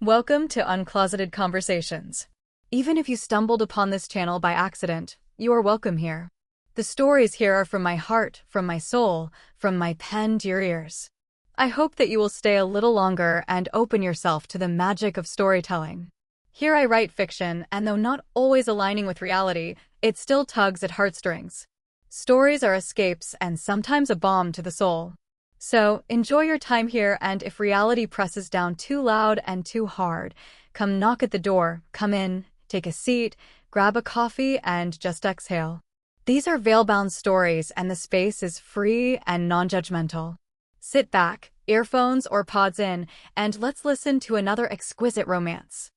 Welcome to Uncloseted Conversations. Even if you stumbled upon this channel by accident, you are welcome here. The stories here are from my heart, from my soul, from my pen to your ears. I hope that you will stay a little longer and open yourself to the magic of storytelling. Here I write fiction, and though not always aligning with reality, it still tugs at heartstrings. Stories are escapes and sometimes a balm to the soul. So, enjoy your time here, and if reality presses down too loud and too hard, come knock at the door, come in, take a seat, grab a coffee, and just exhale. These are veil-bound stories, and the space is free and non-judgmental. Sit back, earphones or pods in, and let's listen to another exquisite romance.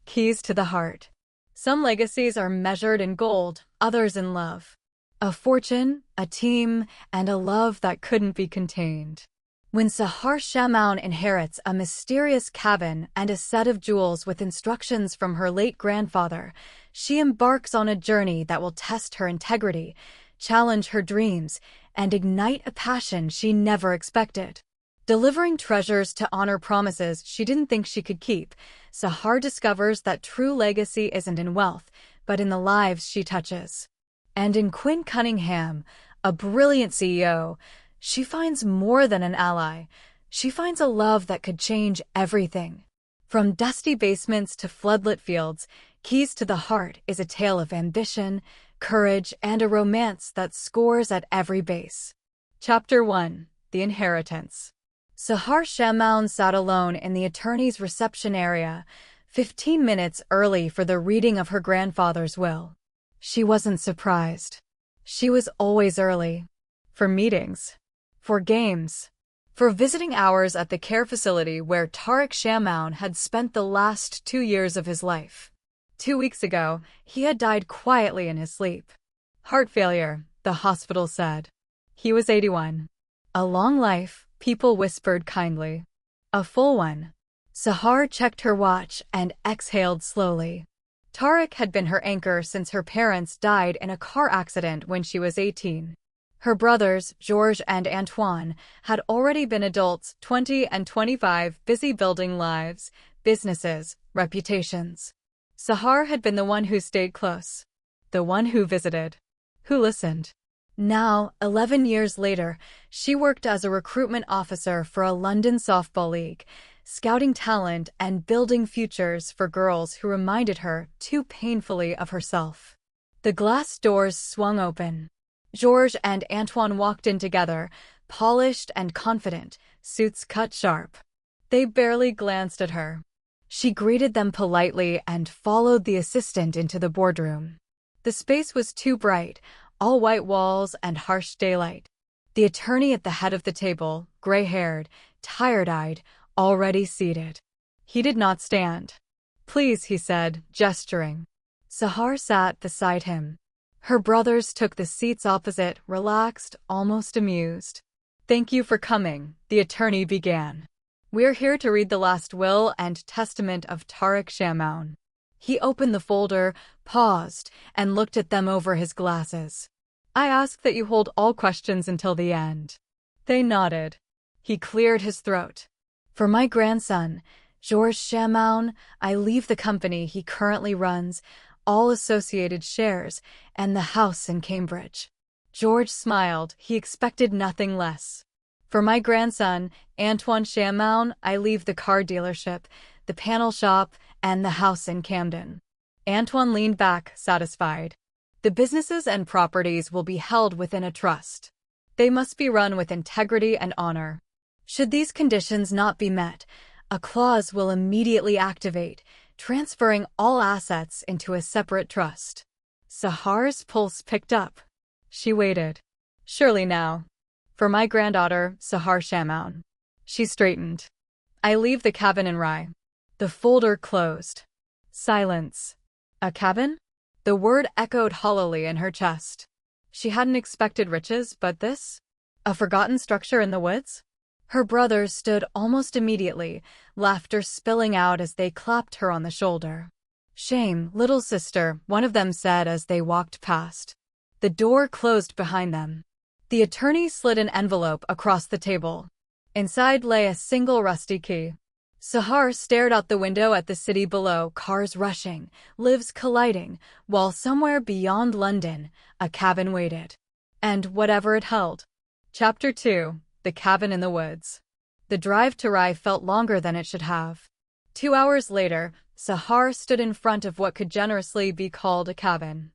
Keys to the heart. Some legacies are measured in gold, others in love. A fortune, a team, and a love that couldn't be contained. When Sahar Shamaun inherits a mysterious cabin and a set of jewels with instructions from her late grandfather, she embarks on a journey that will test her integrity, challenge her dreams, and ignite a passion she never expected. Delivering treasures to honor promises she didn't think she could keep, Sahar discovers that true legacy isn't in wealth, but in the lives she touches. And in Quinn Cunningham, a brilliant CEO, she finds more than an ally. She finds a love that could change everything. From dusty basements to floodlit fields, Keys to the Heart is a tale of ambition, courage, and a romance that scores at every base. Chapter 1. The Inheritance. Sahar Shamaun sat alone in the attorney's reception area, 15 minutes early for the reading of her grandfather's will. She wasn't surprised. She was always early. For meetings. For games. For visiting hours at the care facility where Tariq Shamaun had spent the last 2 years of his life. 2 weeks ago, he had died quietly in his sleep. Heart failure, the hospital said. He was 81. A long life, people whispered kindly. A full one. Sahar checked her watch and exhaled slowly. Tariq had been her anchor since her parents died in a car accident when she was 18. Her brothers, Georges and Antoine, had already been adults, 20 and 25, busy building lives, businesses, reputations. Sahar had been the one who stayed close. The one who visited. Who listened. Now, 11 years later, she worked as a recruitment officer for a London softball league, scouting talent and building futures for girls who reminded her too painfully of herself. The glass doors swung open. Georges and Antoine walked in together, polished and confident, suits cut sharp. They barely glanced at her. She greeted them politely and followed the assistant into the boardroom. The space was too bright, all white walls and harsh daylight. The attorney at the head of the table, gray-haired, tired-eyed, already seated. He did not stand. Please, he said, gesturing. Sahar sat beside him. Her brothers took the seats opposite, relaxed, almost amused. Thank you for coming, the attorney began. We're here to read the last will and testament of Tariq Shamaun. He opened the folder, paused, and looked at them over his glasses. I ask that you hold all questions until the end. They nodded. He cleared his throat. For my grandson, Georges Shamaun, I leave the company he currently runs, all associated shares, and the house in Cambridge. George smiled. He expected nothing less. For my grandson, Antoine Shamaun, I leave the car dealership, the panel shop, and the house in Camden. Antoine leaned back, satisfied. The businesses and properties will be held within a trust. They must be run with integrity and honor. Should these conditions not be met, a clause will immediately activate, transferring all assets into a separate trust. Sahar's pulse picked up. She waited. Surely now. For my granddaughter, Sahar Shamaun. She straightened. I leave the cabin in Rye. The folder closed. Silence. A cabin? The word echoed hollowly in her chest. She hadn't expected riches, but this? A forgotten structure in the woods? Her brothers stood almost immediately, laughter spilling out as they clapped her on the shoulder. Shame, little sister, one of them said as they walked past. The door closed behind them. The attorney slid an envelope across the table. Inside lay a single rusty key. Sahar stared out the window at the city below, cars rushing, lives colliding, while somewhere beyond London, a cabin waited. And whatever it held. Chapter 2. The Cabin in the Woods. The drive to Rye felt longer than it should have. 2 hours later, Sahar stood in front of what could generously be called a cabin.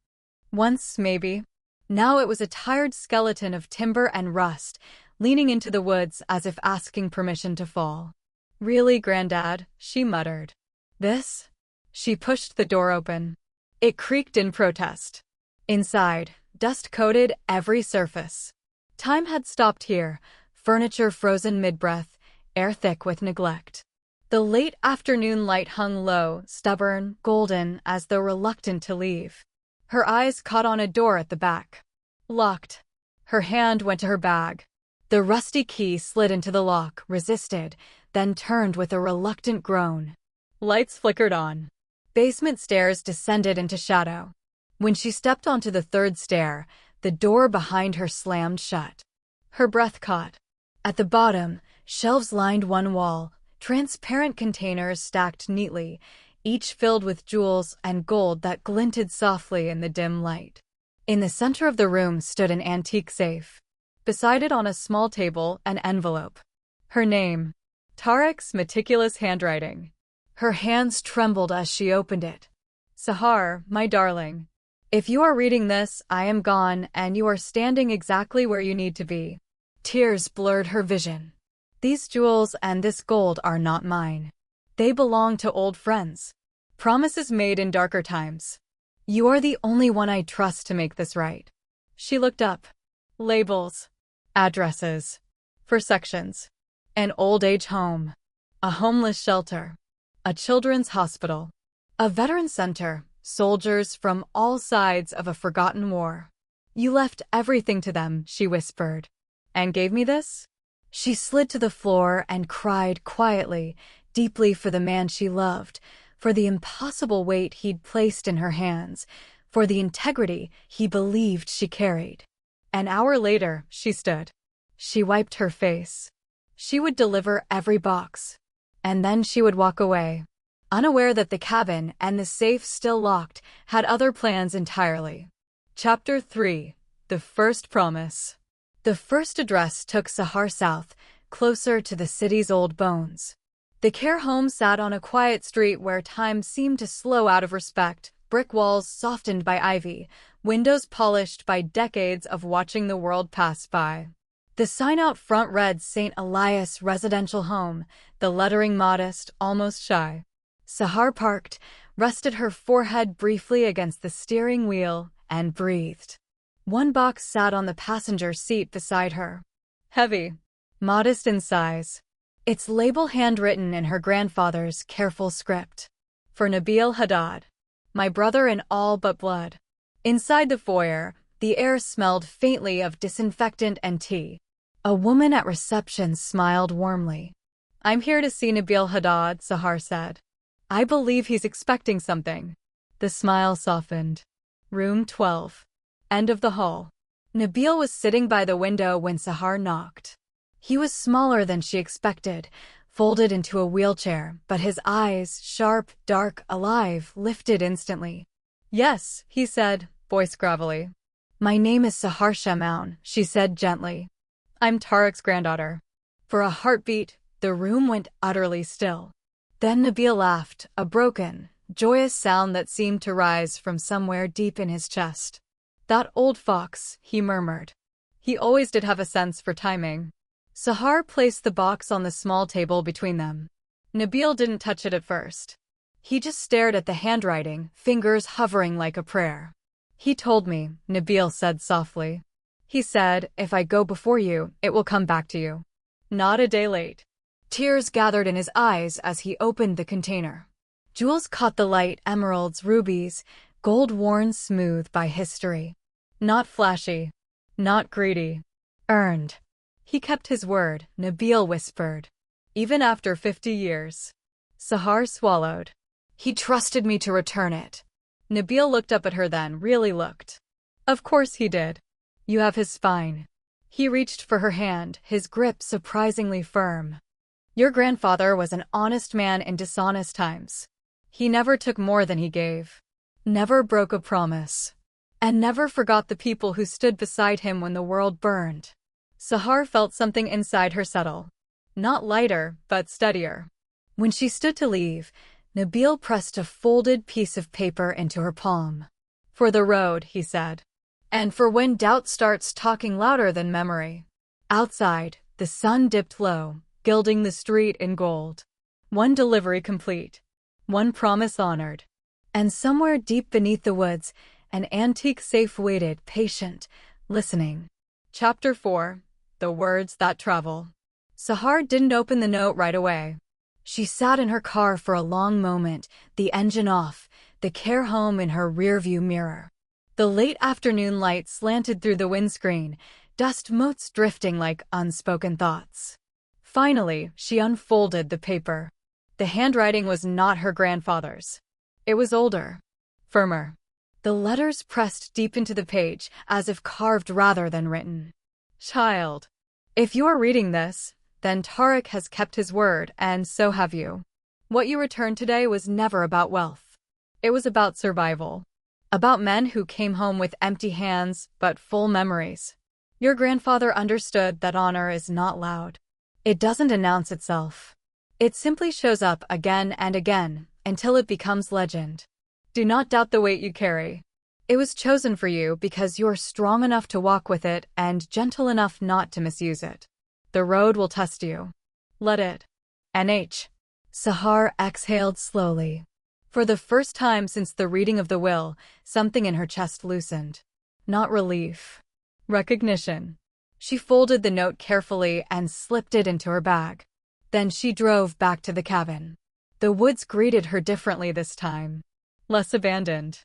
Once, maybe. Now it was a tired skeleton of timber and rust, leaning into the woods as if asking permission to fall. "Really, Granddad?" she muttered. "This?" She pushed the door open. It creaked in protest. Inside, dust coated every surface. Time had stopped here, furniture frozen mid-breath, air thick with neglect. The late afternoon light hung low, stubborn, golden, as though reluctant to leave. Her eyes caught on a door at the back. Locked. Her hand went to her bag. The rusty key slid into the lock, resisted, then turned with a reluctant groan. Lights flickered on. Basement stairs descended into shadow. When she stepped onto the third stair, the door behind her slammed shut. Her breath caught. At the bottom, shelves lined one wall, transparent containers stacked neatly, each filled with jewels and gold that glinted softly in the dim light. In the center of the room stood an antique safe. Beside it on a small table, an envelope. Her name. Tarek's meticulous handwriting. Her hands trembled as she opened it. "Sahar, my darling. If you are reading this, I am gone, and you are standing exactly where you need to be." Tears blurred her vision. "These jewels and this gold are not mine. They belong to old friends. Promises made in darker times. You are the only one I trust to make this right." She looked up. Labels. Addresses. For sections. An old-age home. A homeless shelter. A children's hospital. A veteran center. Soldiers from all sides of a forgotten war. "You left everything to them," she whispered. "And gave me this?" She slid to the floor and cried quietly, deeply, for the man she loved, for the impossible weight he'd placed in her hands, for the integrity he believed she carried. An hour later, she stood. She wiped her face. She would deliver every box. And then she would walk away, unaware that the cabin and the safe still locked had other plans entirely. Chapter 3. The First Promise. The first address took Sahar south, closer to the city's old bones. The care home sat on a quiet street where time seemed to slow out of respect, brick walls softened by ivy, windows polished by decades of watching the world pass by. The sign out front read St. Elias Residential Home, the lettering modest, almost shy. Sahar parked, rested her forehead briefly against the steering wheel, and breathed. One box sat on the passenger seat beside her. Heavy. Modest in size. Its label handwritten in her grandfather's careful script. For Nabil Haddad. My brother in all but blood. Inside the foyer, the air smelled faintly of disinfectant and tea. A woman at reception smiled warmly. "I'm here to see Nabil Haddad," Sahar said. "I believe he's expecting something." The smile softened. Room 12. End of the hall. Nabil was sitting by the window when Sahar knocked. He was smaller than she expected, folded into a wheelchair, but his eyes, sharp, dark, alive, lifted instantly. "Yes," he said, voice gravelly. "My name is Sahar Shamaun," she said gently. "I'm Tarek's granddaughter." For a heartbeat, the room went utterly still. Then Nabil laughed, a broken, joyous sound that seemed to rise from somewhere deep in his chest. "That old fox," he murmured. He always did have a sense for timing. Sahar placed the box on the small table between them. Nabil didn't touch it at first. He just stared at the handwriting, fingers hovering like a prayer. "He told me," Nabil said softly. "He said, if I go before you, it will come back to you." Not a day late. Tears gathered in his eyes as he opened the container. Jewels caught the light, emeralds, rubies, gold worn smooth by history. Not flashy. Not greedy. Earned. He kept his word, Nabil whispered. Even after 50 years. Sahar swallowed. "He trusted me to return it." Nabil looked up at her then, really looked. "Of course he did. You have his spine." He reached for her hand, his grip surprisingly firm. Your grandfather was an honest man in dishonest times. He never took more than he gave, never broke a promise, and never forgot the people who stood beside him when the world burned. Sahar felt something inside her settle. Not lighter, but steadier. When she stood to leave, Nabil pressed a folded piece of paper into her palm. For the road, he said. And for when doubt starts talking louder than memory. Outside, the sun dipped low, gilding the street in gold. One delivery complete. One promise honored. And somewhere deep beneath the woods, an antique safe waited, patient, listening. Chapter 4. The Words That Travel. Sahar didn't open the note right away. She sat in her car for a long moment, the engine off, the care home in her rearview mirror. The late afternoon light slanted through the windscreen, dust motes drifting like unspoken thoughts. Finally, she unfolded the paper. The handwriting was not her grandfather's. It was older, firmer. The letters pressed deep into the page, as if carved rather than written. Child, if you are reading this, then Tariq has kept his word, and so have you. What you returned today was never about wealth. It was about survival. About men who came home with empty hands, but full memories. Your grandfather understood that honor is not loud. It doesn't announce itself. It simply shows up again and again, until it becomes legend. Do not doubt the weight you carry. It was chosen for you because you're strong enough to walk with it and gentle enough not to misuse it. The road will test you. Let it. NH. Sahar exhaled slowly. For the first time since the reading of the will, something in her chest loosened. Not relief. Recognition. She folded the note carefully and slipped it into her bag. Then she drove back to the cabin. The woods greeted her differently this time. Less abandoned.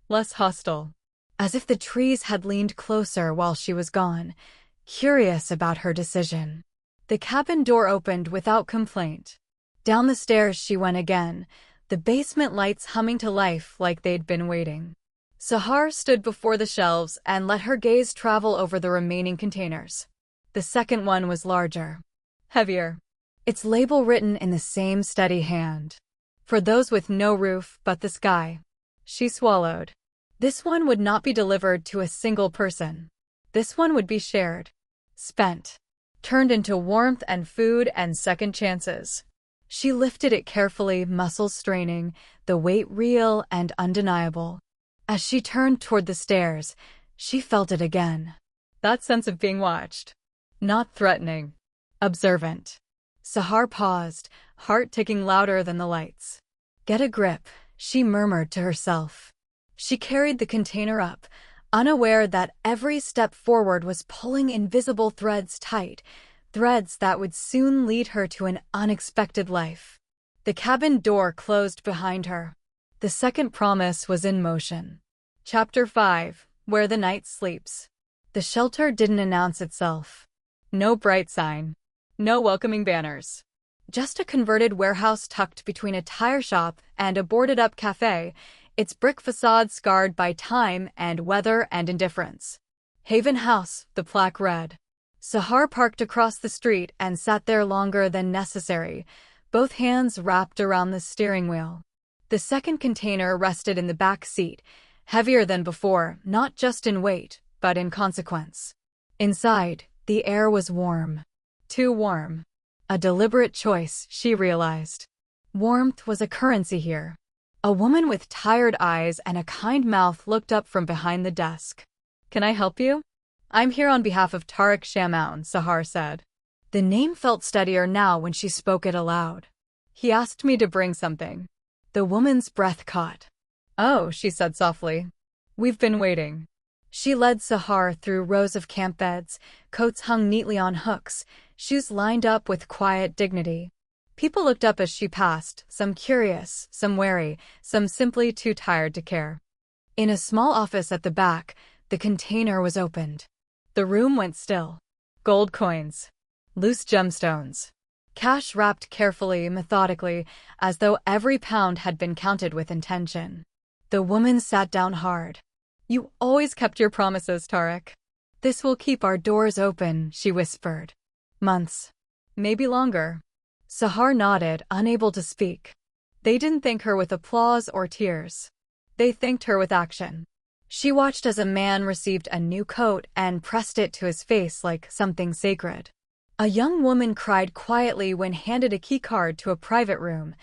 Less hostile. As if the trees had leaned closer while she was gone, curious about her decision. The cabin door opened without complaint. Down the stairs she went again, the basement lights humming to life like they'd been waiting. Sahar stood before the shelves and let her gaze travel over the remaining containers. The second one was larger. Heavier. Its label written in the same steady hand. For those with no roof but the sky. She swallowed. This one would not be delivered to a single person. This one would be shared. Spent. Turned into warmth and food and second chances. She lifted it carefully, muscles straining, the weight real and undeniable. As she turned toward the stairs, she felt it again. That sense of being watched. Not threatening. Observant. Sahar paused, heart ticking louder than the lights. Get a grip, she murmured to herself. She carried the container up, unaware that every step forward was pulling invisible threads tight, threads that would soon lead her to an unexpected life. The cabin door closed behind her. The second promise was in motion. Chapter 5. Where the Night Sleeps. The shelter didn't announce itself. No bright sign. No welcoming banners. Just a converted warehouse tucked between a tire shop and a boarded-up cafe, its brick facade scarred by time and weather and indifference. Haven House, the plaque read. Sahar parked across the street and sat there longer than necessary, both hands wrapped around the steering wheel. The second container rested in the back seat, heavier than before, not just in weight, but in consequence. Inside, the air was warm. Too warm. A deliberate choice, she realized. Warmth was a currency here. A woman with tired eyes and a kind mouth looked up from behind the desk. Can I help you? I'm here on behalf of Tariq Shamaun, Sahar said. The name felt steadier now when she spoke it aloud. He asked me to bring something. The woman's breath caught. Oh, she said softly. We've been waiting. She led Sahar through rows of camp beds, coats hung neatly on hooks, shoes lined up with quiet dignity. People looked up as she passed, some curious, some wary, some simply too tired to care. In a small office at the back, the container was opened. The room went still. Gold coins. Loose gemstones. Cash wrapped carefully, methodically, as though every pound had been counted with intention. The woman sat down hard. You always kept your promises, Tariq. This will keep our doors open, she whispered. Months. Maybe longer. Sahar nodded, unable to speak. They didn't thank her with applause or tears. They thanked her with action. She watched as a man received a new coat and pressed it to his face like something sacred. A young woman cried quietly when handed a keycard to a private room,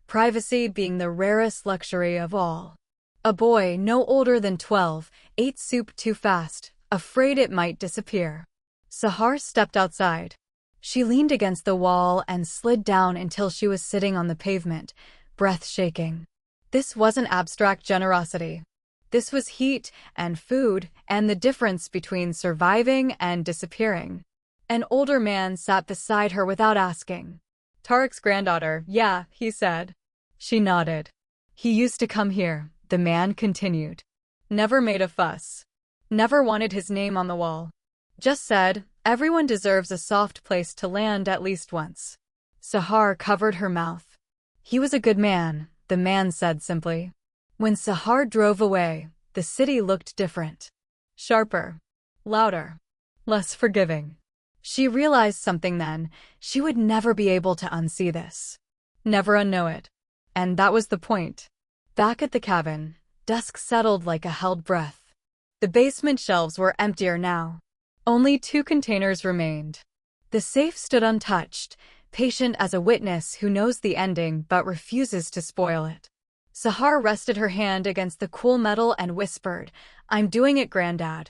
privacy being the rarest luxury of all. A boy, no older than 12, ate soup too fast, afraid it might disappear. Sahar stepped outside. She leaned against the wall and slid down until she was sitting on the pavement, breath shaking. This wasn't abstract generosity. This was heat and food and the difference between surviving and disappearing. An older man sat beside her without asking. Tariq's granddaughter, yeah, he said. She nodded. He used to come here, the man continued. Never made a fuss. Never wanted his name on the wall. Just said, everyone deserves a soft place to land at least once. Sahar covered her mouth. He was a good man, the man said simply. When Sahar drove away, the city looked different. Sharper. Louder. Less forgiving. She realized something then. She would never be able to unsee this. Never unknow it. And that was the point. Back at the cabin, dusk settled like a held breath. The basement shelves were emptier now. Only 2 containers remained. The safe stood untouched, patient as a witness who knows the ending but refuses to spoil it. Sahar rested her hand against the cool metal and whispered, "I'm doing it, Granddad."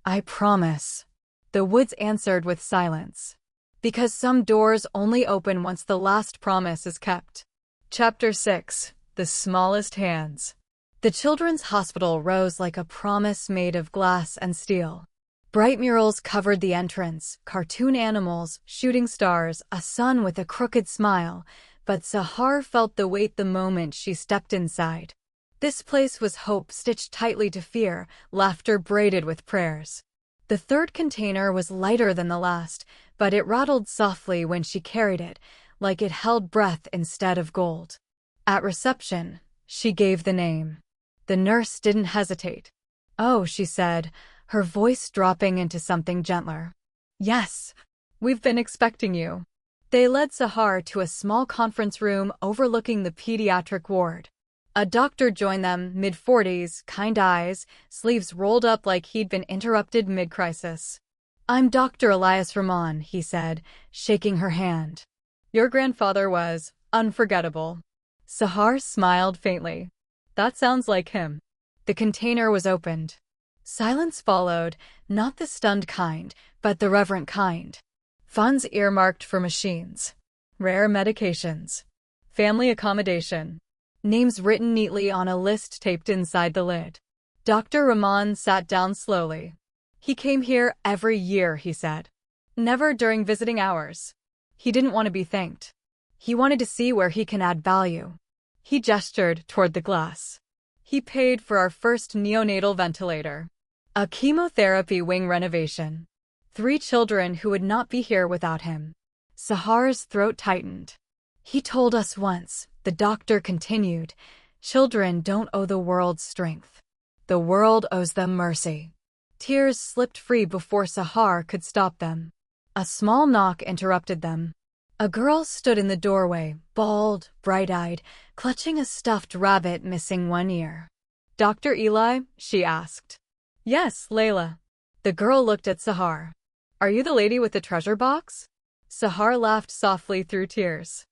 "I promise." The woods answered with silence. Because some doors only open once the last promise is kept. Chapter 6. The Smallest Hands. The children's hospital rose like a promise made of glass and steel. Bright murals covered the entrance, cartoon animals, shooting stars, a sun with a crooked smile, but Sahar felt the weight the moment she stepped inside. This place was hope stitched tightly to fear, laughter braided with prayers. The 3rd container was lighter than the last, but it rattled softly when she carried it, like it held breath instead of gold. At reception, she gave the name. The nurse didn't hesitate. "Oh," she said, her voice dropping into something gentler. "Yes, we've been expecting you." They led Sahar to a small conference room overlooking the pediatric ward. A doctor joined them, mid-40s, kind eyes, sleeves rolled up like he'd been interrupted mid-crisis. "I'm Dr. Elias Rahman," he said, shaking her hand. "Your grandfather was unforgettable." Sahar smiled faintly. "That sounds like him." The container was opened. Silence followed, not the stunned kind, but the reverent kind. Funds earmarked for machines. Rare medications. Family accommodation. Names written neatly on a list taped inside the lid. Dr. Rahman sat down slowly. He came here every year, he said. Never during visiting hours. He didn't want to be thanked. He wanted to see where he can add value. He gestured toward the glass. He paid for our first neonatal ventilator. A chemotherapy wing renovation. 3 children who would not be here without him. Sahar's throat tightened. He told us once, the doctor continued, children don't owe the world strength. The world owes them mercy. Tears slipped free before Sahar could stop them. A small knock interrupted them. A girl stood in the doorway, bald, bright-eyed, clutching a stuffed rabbit missing one ear. "Dr. Eli?" she asked. "Yes, Layla." The girl looked at Sahar. "Are you the lady with the treasure box?" Sahar laughed softly through tears.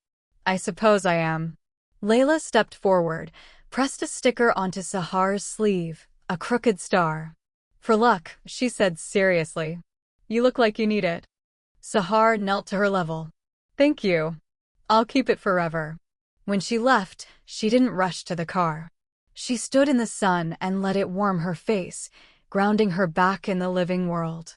"I suppose I am." Layla stepped forward, pressed a sticker onto Sahar's sleeve, a crooked star. "For luck," she said seriously. "You look like you need it." Sahar knelt to her level. "Thank you. I'll keep it forever." When she left, she didn't rush to the car. She stood in the sun and let it warm her face, grounding her back in the living world.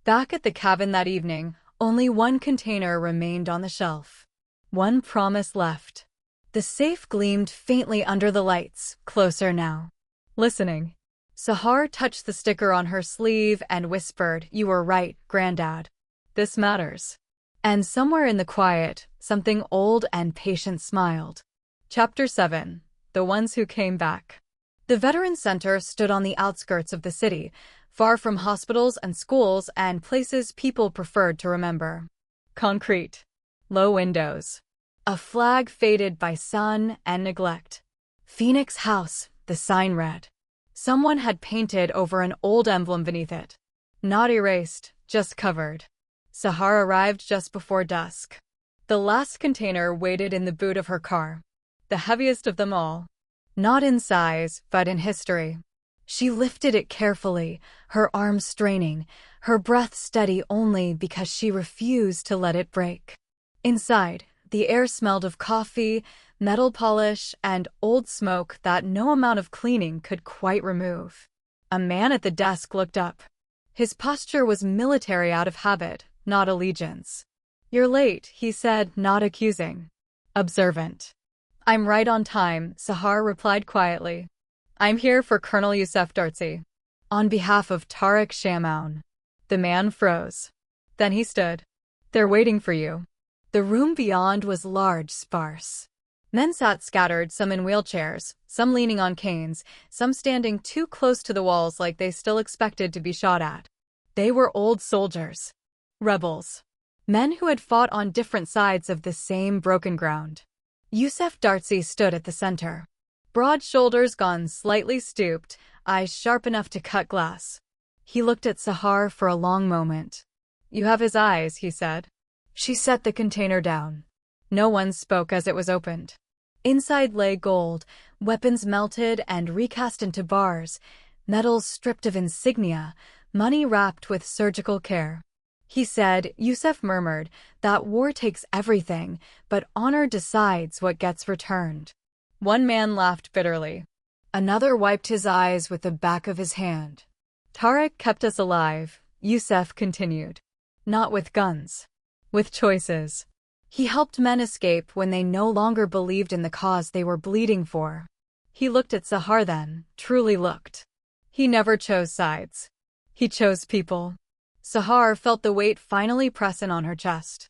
Back at the cabin that evening, only one container remained on the shelf. One promise left. The safe gleamed faintly under the lights, closer now. Listening. Sahar touched the sticker on her sleeve and whispered, "You were right, Granddad. This matters." And somewhere in the quiet, something old and patient smiled. Chapter 7. The Ones Who Came Back. The Veterans Center stood on the outskirts of the city, far from hospitals and schools and places people preferred to remember. Concrete. Low windows. A flag faded by sun and neglect. Phoenix House, the sign read. Someone had painted over an old emblem beneath it. Not erased, just covered. Sahar arrived just before dusk. The last container waited in the boot of her car. The heaviest of them all. Not in size, but in history. She lifted it carefully, her arms straining, her breath steady only because she refused to let it break. Inside, the air smelled of coffee, metal polish, and old smoke that no amount of cleaning could quite remove. A man at the desk looked up. His posture was military out of habit, not allegiance. "You're late," he said, not accusing. Observant. "I'm right on time," Sahar replied quietly. "I'm here for Colonel Youssef Dartsi." On behalf of Tariq Shammoun. The man froze. Then he stood. "They're waiting for you." The room beyond was large, sparse. Men sat scattered, some in wheelchairs, some leaning on canes, some standing too close to the walls like they still expected to be shot at. They were old soldiers. Rebels. Men who had fought on different sides of the same broken ground. Youssef Dartsi stood at the center. Broad shoulders gone slightly stooped, eyes sharp enough to cut glass. He looked at Sahar for a long moment. "You have his eyes," he said. She set the container down. No one spoke as it was opened. Inside lay gold, weapons melted and recast into bars, medals stripped of insignia, money wrapped with surgical care. He said, Youssef murmured, that war takes everything, but honor decides what gets returned. One man laughed bitterly. Another wiped his eyes with the back of his hand. Tariq kept us alive, Youssef continued. Not with guns. With choices. He helped men escape when they no longer believed in the cause they were bleeding for. He looked at Sahar then, truly looked. He never chose sides. He chose people. Sahar felt the weight finally press in on her chest.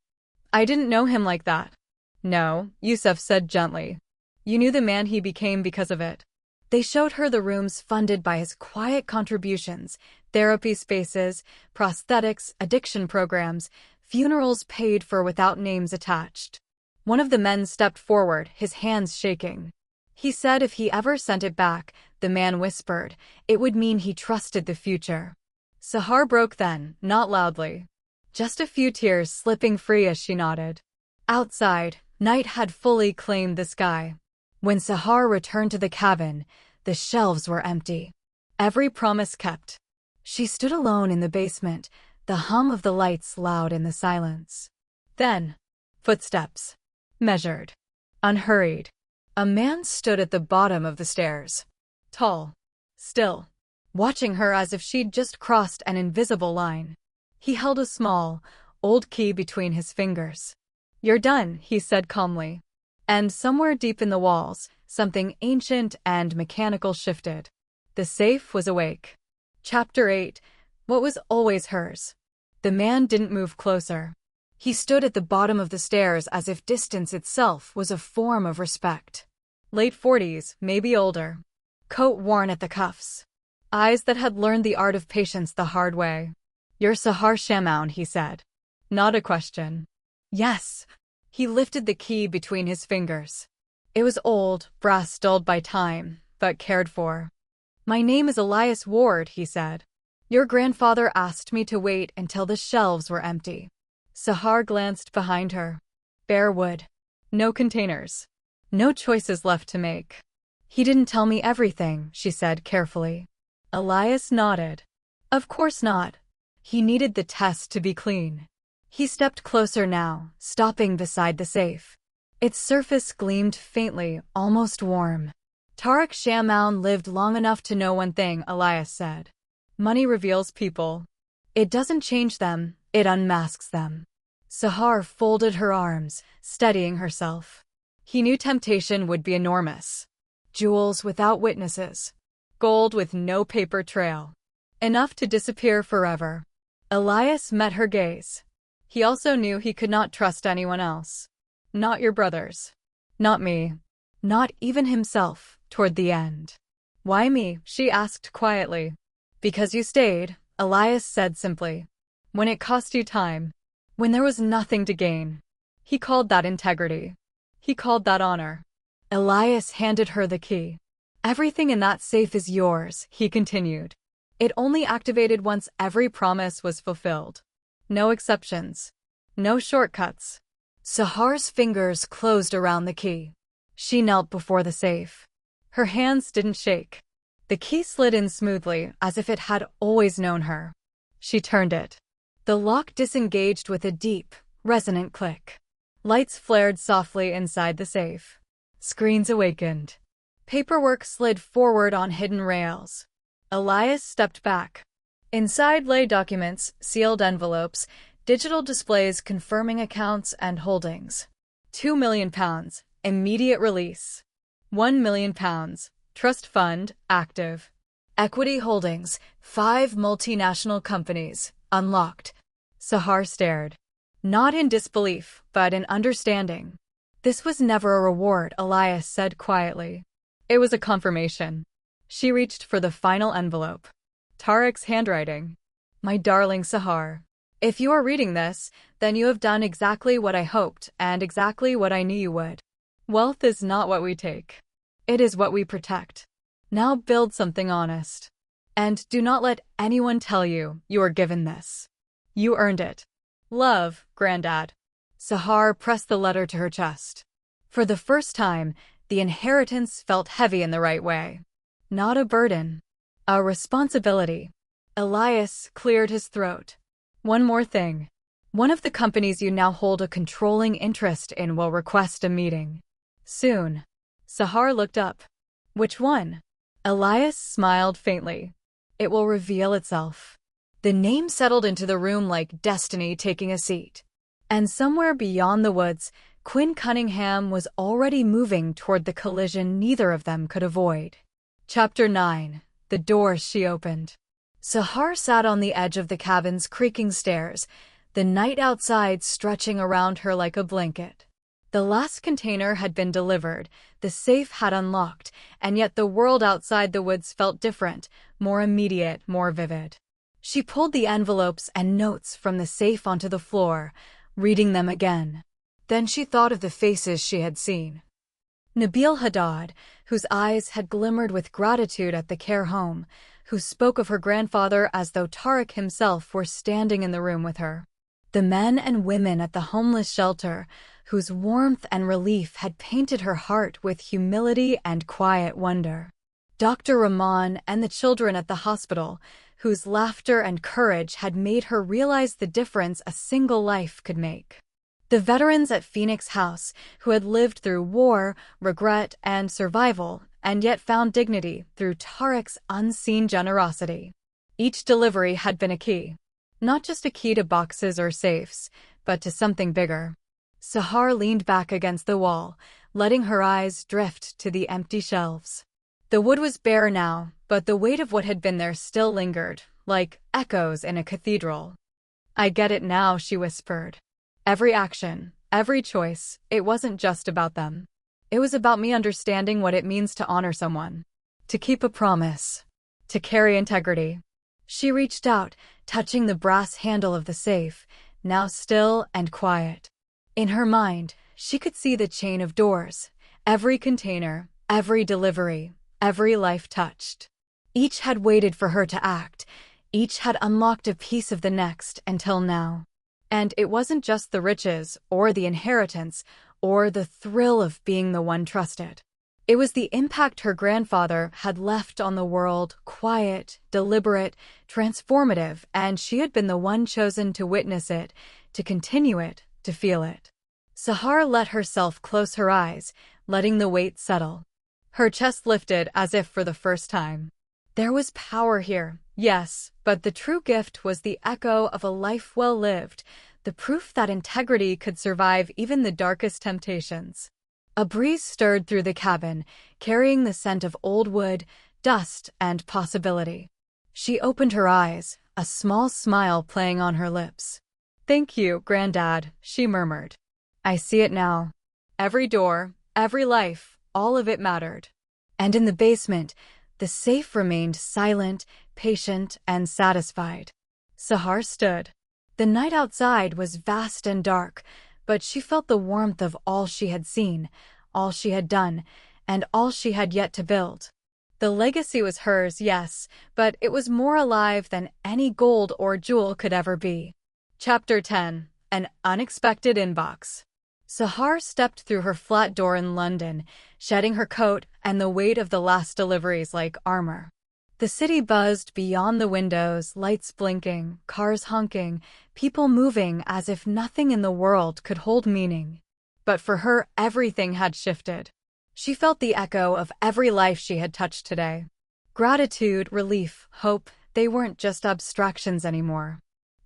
"I didn't know him like that." "No," Youssef said gently. "You knew the man he became because of it." They showed her the rooms funded by his quiet contributions, therapy spaces, prosthetics, addiction programs, funerals paid for without names attached. One of the men stepped forward, his hands shaking. He said if he ever sent it back, the man whispered, it would mean he trusted the future. Sahar broke then, not loudly. Just a few tears slipping free as she nodded. Outside, night had fully claimed the sky. When Sahar returned to the cabin, the shelves were empty. Every promise kept. She stood alone in the basement, the hum of the lights loud in the silence. Then, footsteps. Measured. Unhurried. A man stood at the bottom of the stairs. Tall. Still. Watching her as if she'd just crossed an invisible line. He held a small, old key between his fingers. "You're done," he said calmly. And somewhere deep in the walls, something ancient and mechanical shifted. The safe was awake. Chapter 8. What was always hers. The man didn't move closer. He stood at the bottom of the stairs as if distance itself was a form of respect. Late 40s, maybe older. Coat worn at the cuffs. Eyes that had learned the art of patience the hard way. "You're Sahar Shammoun," he said. Not a question. Yes. He lifted the key between his fingers. It was old, brass dulled by time, but cared for. "My name is Elias Ward," he said. "Your grandfather asked me to wait until the shelves were empty." Sahar glanced behind her. Bare wood. No containers. No choices left to make. "He didn't tell me everything," she said carefully. Elias nodded. Of course not. He needed the test to be clean. He stepped closer now, stopping beside the safe. Its surface gleamed faintly, almost warm. Tariq Shammoun lived long enough to know one thing, Elias said. Money reveals people. It doesn't change them, it unmasks them. Sahar folded her arms, steadying herself. He knew temptation would be enormous. Jewels without witnesses. Gold with no paper trail. Enough to disappear forever. Elias met her gaze. He also knew he could not trust anyone else. Not your brothers. Not me. Not even himself, toward the end. "Why me?" she asked quietly. "Because you stayed," Elias said simply. "When it cost you time. When there was nothing to gain." He called that integrity. He called that honor. Elias handed her the key. Everything in that safe is yours, he continued. It only activated once every promise was fulfilled. No exceptions. No shortcuts. Sahar's fingers closed around the key. She knelt before the safe. Her hands didn't shake. The key slid in smoothly, as if it had always known her. She turned it. The lock disengaged with a deep, resonant click. Lights flared softly inside the safe. Screens awakened. Paperwork slid forward on hidden rails. Elias stepped back. Inside lay documents, sealed envelopes, digital displays confirming accounts and holdings. £2 million, immediate release. £1 million, trust fund, active. Equity holdings, 5 multinational companies, unlocked. Sahar stared. Not in disbelief, but in understanding. This was never a reward, Elias said quietly. It was a confirmation. She reached for the final envelope. Tarek's handwriting. My darling Sahar. If you are reading this, then you have done exactly what I hoped and exactly what I knew you would. Wealth is not what we take. It is what we protect. Now build something honest. And do not let anyone tell you you are given this. You earned it. Love, Granddad. Sahar pressed the letter to her chest. For the first time, the inheritance felt heavy in the right way. Not a burden. A responsibility. Elias cleared his throat. One more thing. One of the companies you now hold a controlling interest in will request a meeting. Soon. Sahar looked up. Which one? Elias smiled faintly. It will reveal itself. The name settled into the room like destiny taking a seat. And somewhere beyond the woods, Quinn Cunningham was already moving toward the collision neither of them could avoid. Chapter 9. The Doors She Opened. Sahar sat on the edge of the cabin's creaking stairs, the night outside stretching around her like a blanket. The last container had been delivered, the safe had unlocked, and yet the world outside the woods felt different, more immediate, more vivid. She pulled the envelopes and notes from the safe onto the floor, reading them again. Then she thought of the faces she had seen. Nabil Haddad, whose eyes had glimmered with gratitude at the care home, who spoke of her grandfather as though Tarek himself were standing in the room with her. The men and women at the homeless shelter, whose warmth and relief had painted her heart with humility and quiet wonder. Dr. Rahman and the children at the hospital, whose laughter and courage had made her realize the difference a single life could make. The veterans at Phoenix House, who had lived through war, regret, and survival, and yet found dignity through Tarek's unseen generosity. Each delivery had been a key. Not just a key to boxes or safes, but to something bigger. Sahar leaned back against the wall, letting her eyes drift to the empty shelves. The wood was bare now, but the weight of what had been there still lingered, like echoes in a cathedral. I get it now, she whispered. Every action, every choice, it wasn't just about them. It was about me understanding what it means to honor someone, to keep a promise, to carry integrity. She reached out, touching the brass handle of the safe, now still and quiet. In her mind, she could see the chain of doors, every container, every delivery, every life touched. Each had waited for her to act, each had unlocked a piece of the next until now. And it wasn't just the riches, or the inheritance, or the thrill of being the one trusted. It was the impact her grandfather had left on the world, quiet, deliberate, transformative, and she had been the one chosen to witness it, to continue it, to feel it. Sahar let herself close her eyes, letting the weight settle. Her chest lifted as if for the first time. There was power here, yes, but the true gift was the echo of a life well lived, the proof that integrity could survive even the darkest temptations. A breeze stirred through the cabin, carrying the scent of old wood, dust, and possibility. She opened her eyes, a small smile playing on her lips. Thank you, Granddad, she murmured. I see it now. Every door, every life, all of it mattered. And in the basement, the safe remained silent, patient, and satisfied. Sahar stood. The night outside was vast and dark, but she felt the warmth of all she had seen, all she had done, and all she had yet to build. The legacy was hers, yes, but it was more alive than any gold or jewel could ever be. Chapter 10. An Unexpected Inbox. Sahar stepped through her flat door in London, shedding her coat and the weight of the last deliveries like armor. The city buzzed beyond the windows, lights blinking, cars honking, people moving as if nothing in the world could hold meaning. But for her, everything had shifted. She felt the echo of every life she had touched today. Gratitude, relief, hope, they weren't just abstractions anymore.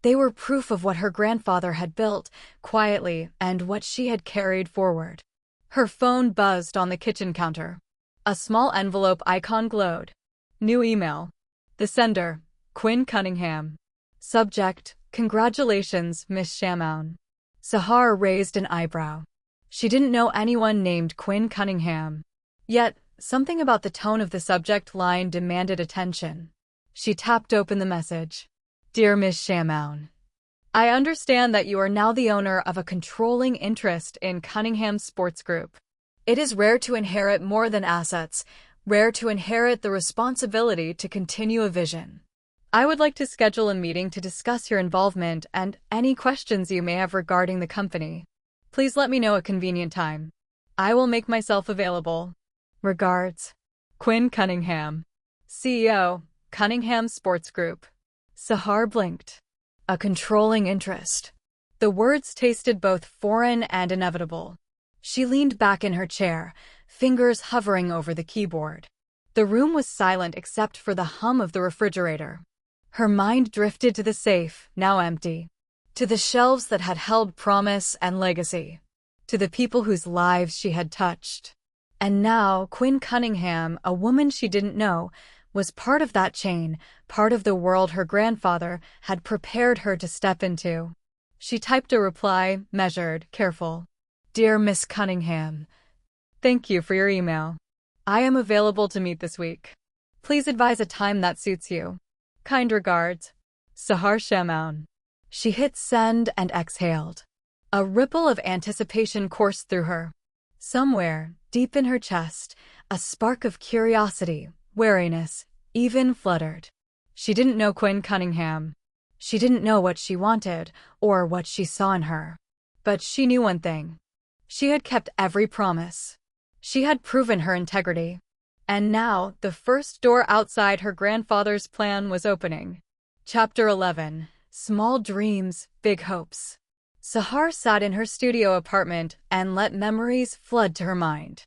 They were proof of what her grandfather had built, quietly, and what she had carried forward. Her phone buzzed on the kitchen counter. A small envelope icon glowed. New email. The sender, Quinn Cunningham. Subject, Congratulations, Miss Shamoun. Sahar raised an eyebrow. She didn't know anyone named Quinn Cunningham. Yet, something about the tone of the subject line demanded attention. She tapped open the message. Dear Miss Shamoun, I understand that you are now the owner of a controlling interest in Cunningham Sports Group. It is rare to inherit more than assets, rare to inherit the responsibility to continue a vision. I would like to schedule a meeting to discuss your involvement and any questions you may have regarding the company. Please let me know a convenient time. I will make myself available. Regards, Quinn Cunningham, CEO, Cunningham Sports Group. Sahar blinked. A controlling interest. The words tasted both foreign and inevitable. She leaned back in her chair, fingers hovering over the keyboard. The room was silent except for the hum of the refrigerator. Her mind drifted to the safe, now empty. To the shelves that had held promise and legacy. To the people whose lives she had touched. And now, Quinn Cunningham, a woman she didn't know, was part of that chain, part of the world her grandfather had prepared her to step into. She typed a reply, measured, careful. Dear Miss Cunningham, thank you for your email. I am available to meet this week. Please advise a time that suits you. Kind regards, Sahar Shamoun. She hit send and exhaled. A ripple of anticipation coursed through her. Somewhere, deep in her chest, a spark of curiosity, wariness, even fluttered. She didn't know Quinn Cunningham. She didn't know what she wanted, or what she saw in her. But she knew one thing. She had kept every promise. She had proven her integrity. And now, the first door outside her grandfather's plan was opening. Chapter 11. Small Dreams, Big Hopes. Sahar sat in her studio apartment and let memories flood to her mind.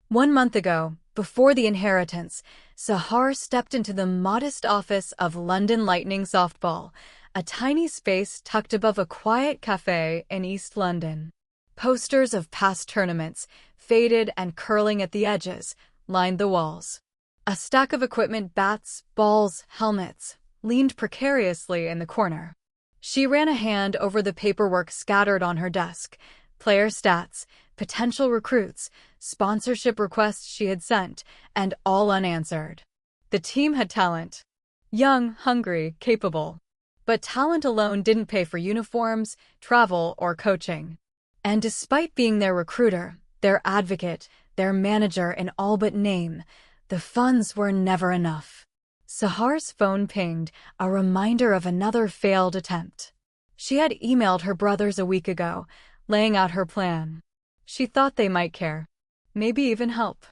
1 month ago, before the inheritance, Sahar stepped into the modest office of London Lightning Softball, a tiny space tucked above a quiet cafe in East London. Posters of past tournaments, faded and curling at the edges, lined the walls. A stack of equipment, bats, balls, helmets, leaned precariously in the corner. She ran a hand over the paperwork scattered on her desk, player stats, potential recruits, sponsorship requests she had sent, and all unanswered. The team had talent. Young, hungry, capable. But talent alone didn't pay for uniforms, travel, or coaching. And despite being their recruiter, their advocate, their manager in all but name, the funds were never enough. Sahar's phone pinged, a reminder of another failed attempt. She had emailed her brothers a week ago, laying out her plan. She thought they might care. Maybe even help.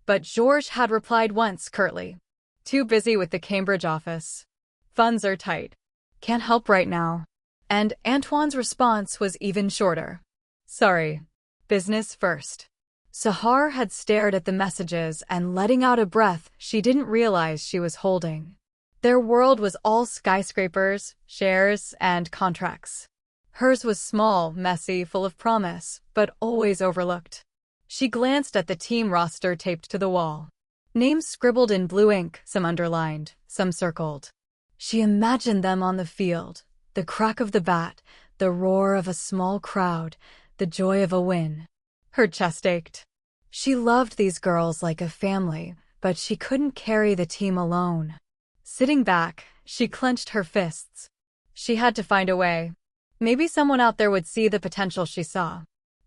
But George had replied once curtly. Too busy with the Cambridge office. Funds are tight. Can't help right now. And Antoine's response was even shorter. Sorry. Business first. Sahar had stared at the messages and letting out a breath she didn't realize she was holding. Their world was all skyscrapers, shares, and contracts. Hers was small, messy, full of promise, but always overlooked. She glanced at the team roster taped to the wall. Names scribbled in blue ink, some underlined, some circled. She imagined them on the field, the crack of the bat, the roar of a small crowd, the joy of a win. Her chest ached. She loved these girls like a family, but she couldn't carry the team alone. Sitting back, she clenched her fists. She had to find a way. Maybe someone out there would see the potential she saw.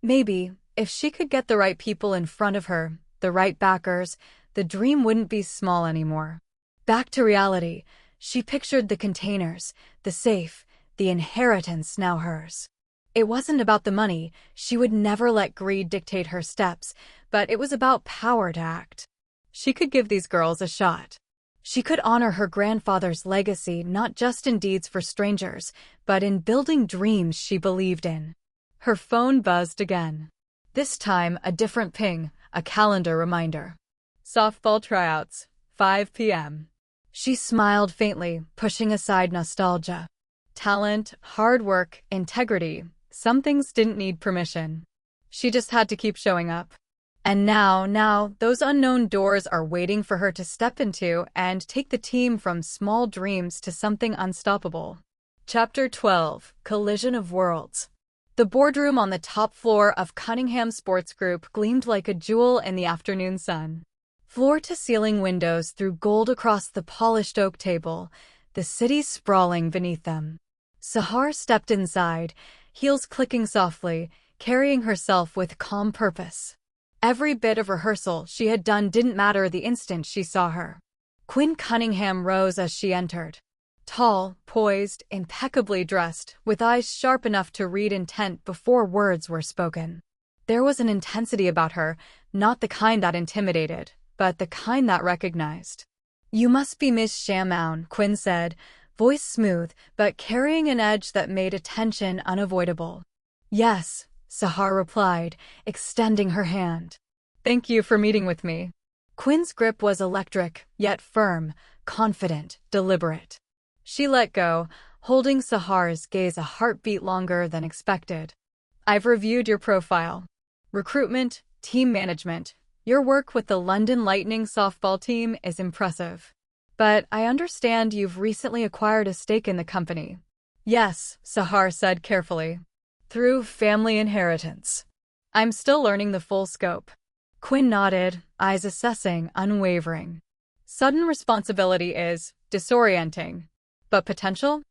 Maybe, if she could get the right people in front of her, the right backers, the dream wouldn't be small anymore. Back to reality, she pictured the containers, the safe, the inheritance now hers. It wasn't about the money, she would never let greed dictate her steps, but it was about power to act. She could give these girls a shot. She could honor her grandfather's legacy not just in deeds for strangers, but in building dreams she believed in. Her phone buzzed again. This time, a different ping, a calendar reminder. Softball tryouts, 5 p.m. She smiled faintly, pushing aside nostalgia. Talent, hard work, integrity, some things didn't need permission. She just had to keep showing up. And now, those unknown doors are waiting for her to step into and take the team from small dreams to something unstoppable. Chapter 12, Collision of Worlds. The boardroom on the top floor of Cunningham Sports Group gleamed like a jewel in the afternoon sun. Floor-to-ceiling windows threw gold across the polished oak table, the city sprawling beneath them. Sahar stepped inside, heels clicking softly, carrying herself with calm purpose. Every bit of rehearsal she had done didn't matter the instant she saw her. Quinn Cunningham rose as she entered. Tall, poised, impeccably dressed, with eyes sharp enough to read intent before words were spoken. There was an intensity about her, not the kind that intimidated, but the kind that recognized. "You must be Miss Shamoun," Quinn said, voice smooth, but carrying an edge that made attention unavoidable. "Yes," Sahar replied, extending her hand. "Thank you for meeting with me." Quinn's grip was electric, yet firm, confident, deliberate. She let go, holding Sahar's gaze a heartbeat longer than expected. "I've reviewed your profile. Recruitment, team management, your work with the London Lightning softball team is impressive. But I understand you've recently acquired a stake in the company." "Yes," Sahar said carefully. "Through family inheritance. I'm still learning the full scope." Quinn nodded, eyes assessing, unwavering. Sudden responsibility is disorienting. But potential?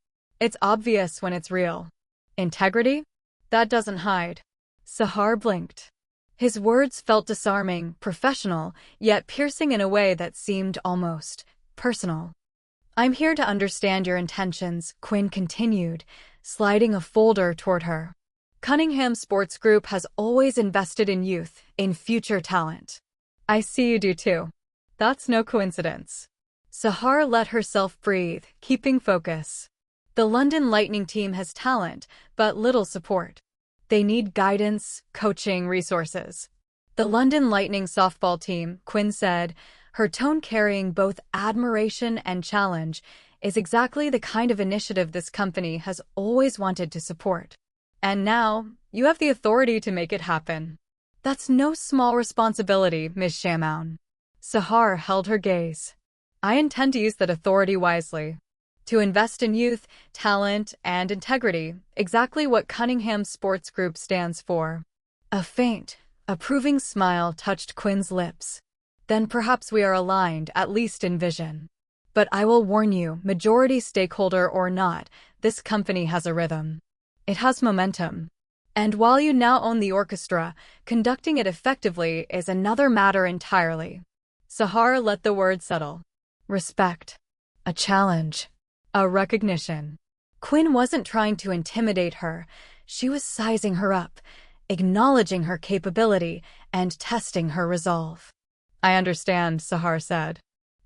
It's obvious when it's real. Integrity? That doesn't hide. Sahar blinked. His words felt disarming, professional, yet piercing in a way that seemed almost personal. "I'm here to understand your intentions," Quinn continued, sliding a folder toward her. "Cunningham Sports Group has always invested in youth, in future talent. I see you do too. That's no coincidence." Sahar let herself breathe, keeping focus. The London Lightning team has talent, but little support. They need guidance, coaching, resources. "The London Lightning softball team," Quinn said, her tone carrying both admiration and challenge, "is exactly the kind of initiative this company has always wanted to support. And now, you have the authority to make it happen. That's no small responsibility, Ms. Shamoun." Sahar held her gaze. "I intend to use that authority wisely. To invest in youth, talent, and integrity, exactly what Cunningham Sports Group stands for." A faint, approving smile touched Quinn's lips. "Then perhaps we are aligned, at least in vision. But I will warn you, majority stakeholder or not, this company has a rhythm. It has momentum. And while you now own the orchestra, conducting it effectively is another matter entirely." Sahar let the word settle. Respect. A challenge. A recognition. Quinn wasn't trying to intimidate her. She was sizing her up, acknowledging her capability, and testing her resolve. "I understand," Sahar said.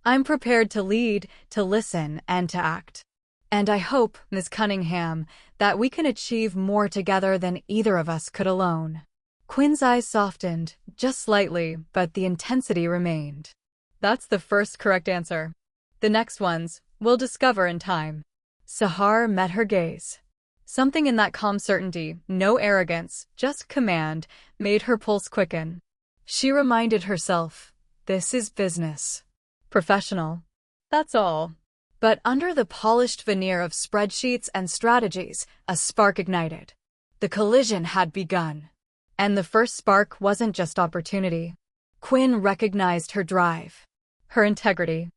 "I'm prepared to lead, to listen, and to act. And I hope, Ms. Cunningham, that we can achieve more together than either of us could alone." Quinn's eyes softened, just slightly, but the intensity remained. "That's the first correct answer. The next ones, we'll discover in time." Sahar met her gaze. Something in that calm certainty, no arrogance, just command, made her pulse quicken. She reminded herself, this is business. Professional. That's all. But under the polished veneer of spreadsheets and strategies, a spark ignited. The collision had begun. And the first spark wasn't just opportunity. Quinn recognized her drive, her integrity,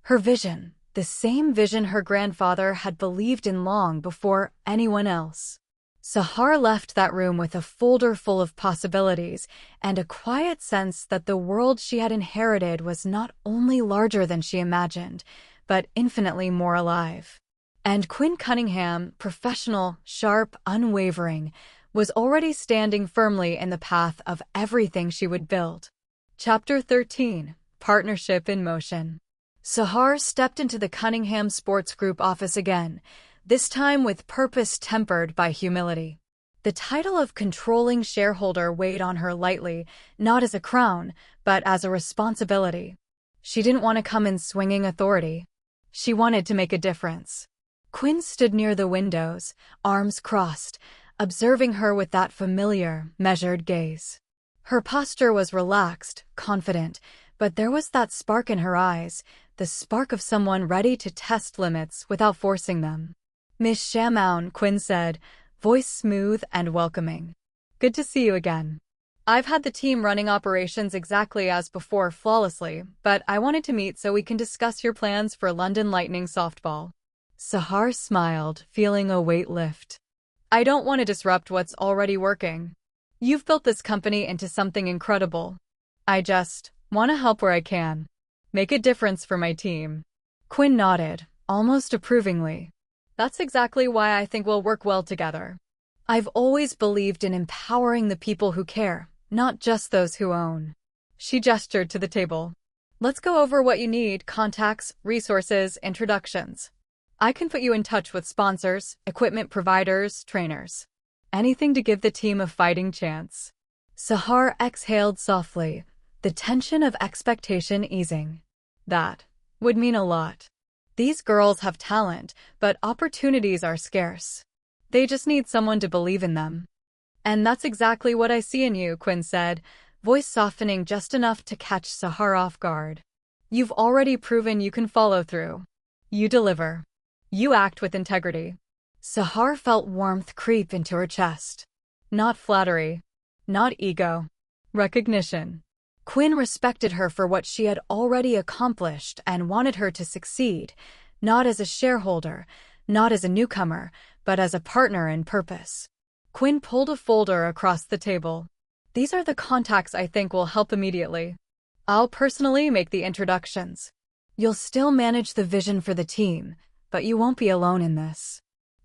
her vision, the same vision her grandfather had believed in long before anyone else. Sahar left that room with a folder full of possibilities and a quiet sense that the world she had inherited was not only larger than she imagined, but infinitely more alive. And Quinn Cunningham, professional, sharp, unwavering, was already standing firmly in the path of everything she would build. Chapter 13: Partnership in Motion. Sahar stepped into the Cunningham Sports Group office again, this time with purpose tempered by humility. The title of controlling shareholder weighed on her lightly, not as a crown, but as a responsibility. She didn't want to come in swinging authority. She wanted to make a difference. Quinn stood near the windows, arms crossed, observing her with that familiar, measured gaze. Her posture was relaxed, confident, but there was that spark in her eyes, the spark of someone ready to test limits without forcing them. "Miss Shamoun," Quinn said, voice smooth and welcoming. "Good to see you again. I've had the team running operations exactly as before flawlessly, but I wanted to meet so we can discuss your plans for London Lightning softball." Sahar smiled, feeling a weight lift. "I don't want to disrupt what's already working. You've built this company into something incredible. I just want to help where I can. Make a difference for my team." Quinn nodded, almost approvingly. "That's exactly why I think we'll work well together. I've always believed in empowering the people who care, not just those who own." She gestured to the table. "Let's go over what you need: contacts, resources, introductions. I can put you in touch with sponsors, equipment providers, trainers. Anything to give the team a fighting chance." Sahar exhaled softly, the tension of expectation easing. That would mean a lot. These girls have talent, but opportunities are scarce. They just need someone to believe in them. "And that's exactly what I see in you," Quinn said, voice softening just enough to catch Sahar off guard. "You've already proven you can follow through. You deliver. You act with integrity." Sahar felt warmth creep into her chest. Not flattery. Not ego. Recognition. Quinn respected her for what she had already accomplished and wanted her to succeed, not as a shareholder, not as a newcomer, but as a partner in purpose. Quinn pulled a folder across the table. "These are the contacts I think will help immediately. I'll personally make the introductions. You'll still manage the vision for the team, but you won't be alone in this.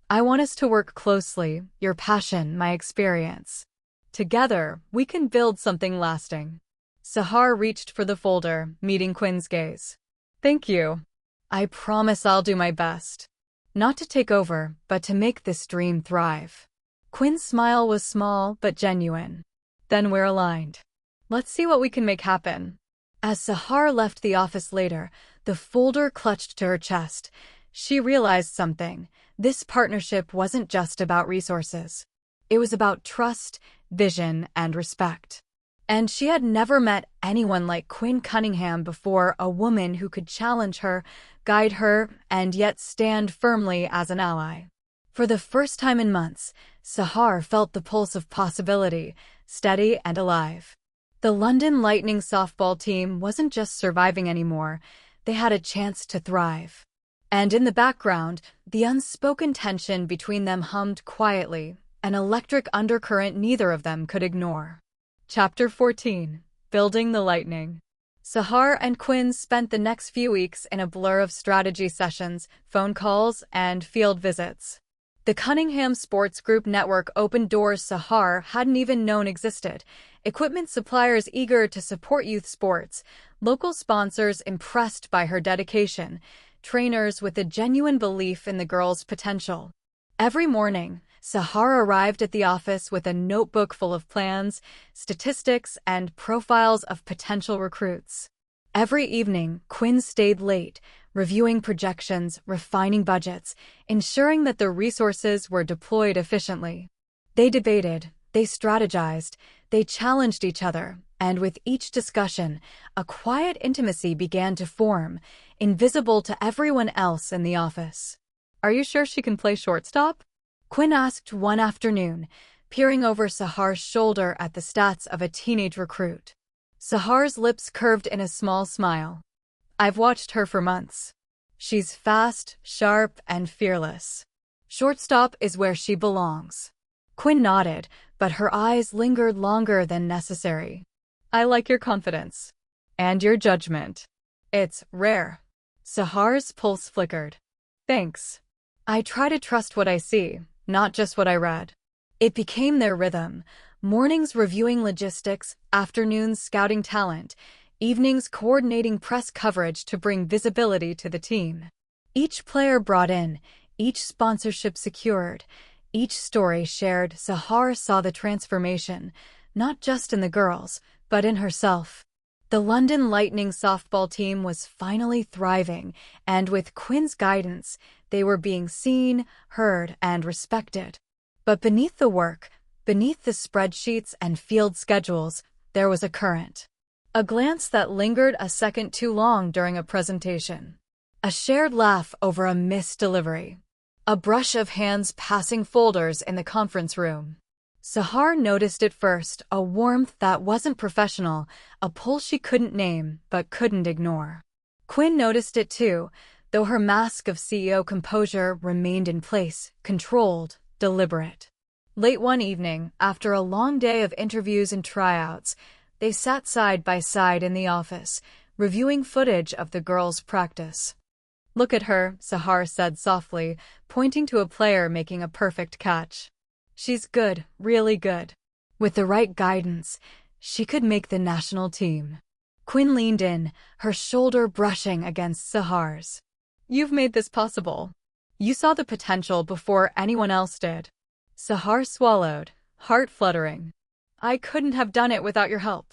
I want us to work closely, your passion, my experience. Together, we can build something lasting." Sahar reached for the folder, meeting Quinn's gaze. "Thank you. I promise I'll do my best. Not to take over, but to make this dream thrive." Quinn's smile was small but genuine. "Then we're aligned. Let's see what we can make happen." As Sahar left the office later, the folder clutched to her chest. She realized something. This partnership wasn't just about resources. It was about trust, vision, and respect. And she had never met anyone like Quinn Cunningham before, a woman who could challenge her, guide her, and yet stand firmly as an ally. For the first time in months, Sahar felt the pulse of possibility, steady and alive. The London Lightning softball team wasn't just surviving anymore, they had a chance to thrive. And in the background, the unspoken tension between them hummed quietly, an electric undercurrent neither of them could ignore. Chapter 14: Building the Lightning. Sahar and Quinn spent the next few weeks in a blur of strategy sessions, phone calls, and field visits. The Cunningham Sports Group network opened doors Sahar hadn't even known existed, equipment suppliers eager to support youth sports, local sponsors impressed by her dedication, trainers with a genuine belief in the girls' potential. Every morning, Sahar arrived at the office with a notebook full of plans, statistics, and profiles of potential recruits. Every evening, Quinn stayed late, reviewing projections, refining budgets, ensuring that the resources were deployed efficiently. They debated, they strategized, they challenged each other, and with each discussion, a quiet intimacy began to form, invisible to everyone else in the office. "Are you sure she can play shortstop?" Quinn asked one afternoon, peering over Sahar's shoulder at the stats of a teenage recruit. Sahar's lips curved in a small smile. "I've watched her for months. She's fast, sharp, and fearless. Shortstop is where she belongs." Quinn nodded, but her eyes lingered longer than necessary. I like your confidence. And your judgment. It's rare. Sahar's pulse flickered. Thanks. I try to trust what I see, not just what I read. It became their rhythm. Mornings reviewing logistics, afternoons scouting talent, evenings coordinating press coverage to bring visibility to the team. Each player brought in, each sponsorship secured, each story shared. Sahar saw the transformation, not just in the girls, but in herself. The London Lightning softball team was finally thriving, and with Quinn's guidance, they were being seen, heard, and respected. But beneath the work, beneath the spreadsheets and field schedules, there was a current. A glance that lingered a second too long during a presentation. A shared laugh over a missed delivery. A brush of hands passing folders in the conference room. Sahar noticed it first, a warmth that wasn't professional, a pull she couldn't name but couldn't ignore. Quinn noticed it too, though her mask of CEO composure remained in place, controlled, deliberate. Late one evening, after a long day of interviews and tryouts, they sat side by side in the office, reviewing footage of the girls' practice. Look at her, Sahar said softly, pointing to a player making a perfect catch. She's good, really good. With the right guidance, she could make the national team. Quinn leaned in, her shoulder brushing against Sahar's. You've made this possible. You saw the potential before anyone else did. Sahar swallowed, heart fluttering. I couldn't have done it without your help.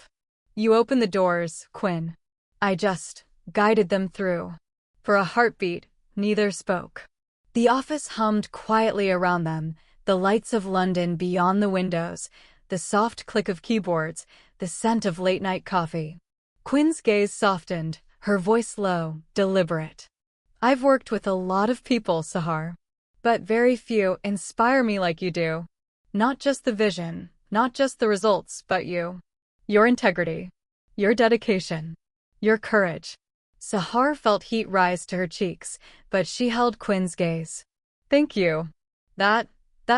You opened the doors, Quinn. I just guided them through. For a heartbeat, neither spoke. The office hummed quietly around them, the lights of London beyond the windows, the soft click of keyboards, the scent of late-night coffee. Quinn's gaze softened, her voice low, deliberate. I've worked with a lot of people, Sahar. But very few inspire me like you do. Not just the vision, not just the results, but you. Your integrity. Your dedication. Your courage. Sahar felt heat rise to her cheeks, but she held Quinn's gaze. Thank you. That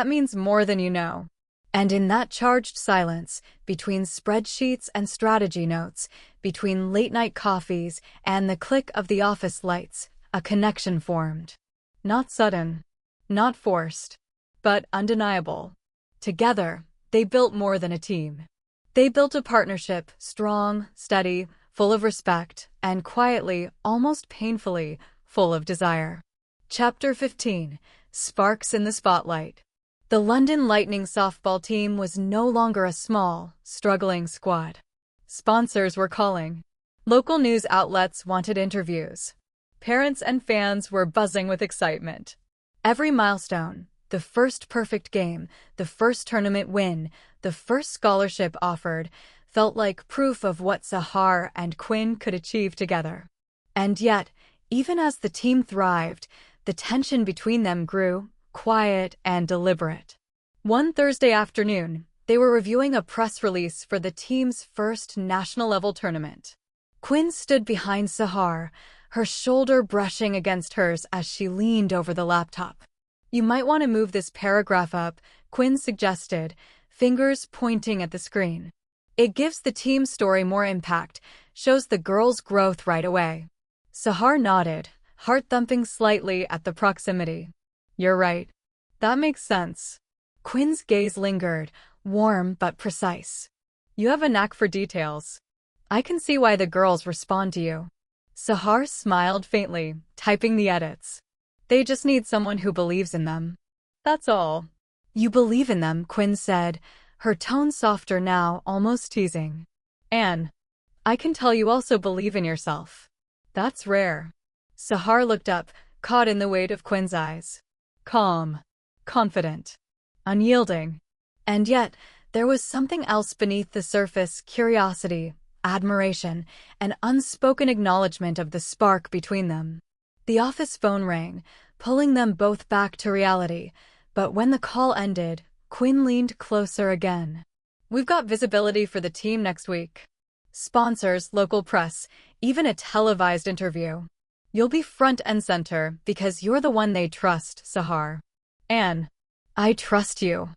means more than you know. And in that charged silence, between spreadsheets and strategy notes, between late-night coffees and the click of the office lights, a connection formed. Not sudden, not forced, but undeniable. Together, they built more than a team. They built a partnership, strong, steady, full of respect, and quietly, almost painfully, full of desire. Chapter 15. Sparks in the Spotlight. The London Lightning softball team was no longer a small, struggling squad. Sponsors were calling. Local news outlets wanted interviews. Parents and fans were buzzing with excitement. Every milestone, the first perfect game, the first tournament win, the first scholarship offered, felt like proof of what Sahar and Quinn could achieve together. And yet, even as the team thrived, the tension between them grew, quiet and deliberate. One Thursday afternoon, they were reviewing a press release for the team's first national-level tournament. Quinn stood behind Sahar, her shoulder brushing against hers as she leaned over the laptop. You might want to move this paragraph up, Quinn suggested, fingers pointing at the screen. It gives the team's story more impact, shows the girls' growth right away. Sahar nodded, heart thumping slightly at the proximity. You're right. That makes sense. Quinn's gaze lingered, warm but precise. You have a knack for details. I can see why the girls respond to you. Sahar smiled faintly, typing the edits. They just need someone who believes in them. That's all. You believe in them, Quinn said, her tone softer now, almost teasing. Anne, I can tell you also believe in yourself. That's rare. Sahar looked up, caught in the weight of Quinn's eyes. Calm, confident, unyielding. And yet, there was something else beneath the surface, curiosity, admiration, an unspoken acknowledgement of the spark between them. The office phone rang, pulling them both back to reality, but when the call ended, Quinn leaned closer again. We've got visibility for the team next week. Sponsors, local press, even a televised interview. You'll be front and center because you're the one they trust, Sahar. Anne, I trust you.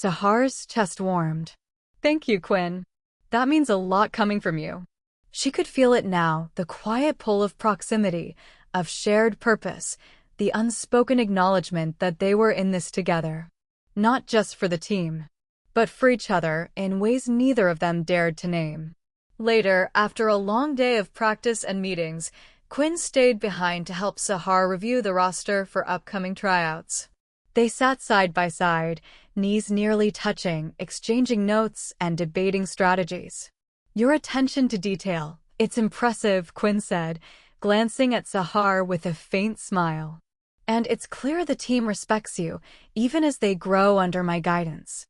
Sahar's chest warmed. Thank you, Quinn. That means a lot coming from you. She could feel it now, the quiet pull of proximity, of shared purpose, the unspoken acknowledgement that they were in this together. Not just for the team, but for each other in ways neither of them dared to name. Later, after a long day of practice and meetings, Quinn stayed behind to help Sahar review the roster for upcoming tryouts. They sat side by side, knees nearly touching, exchanging notes and debating strategies. Your attention to detail, it's impressive, Quinn said, glancing at Sahar with a faint smile. And it's clear the team respects you, even as they grow under my guidance.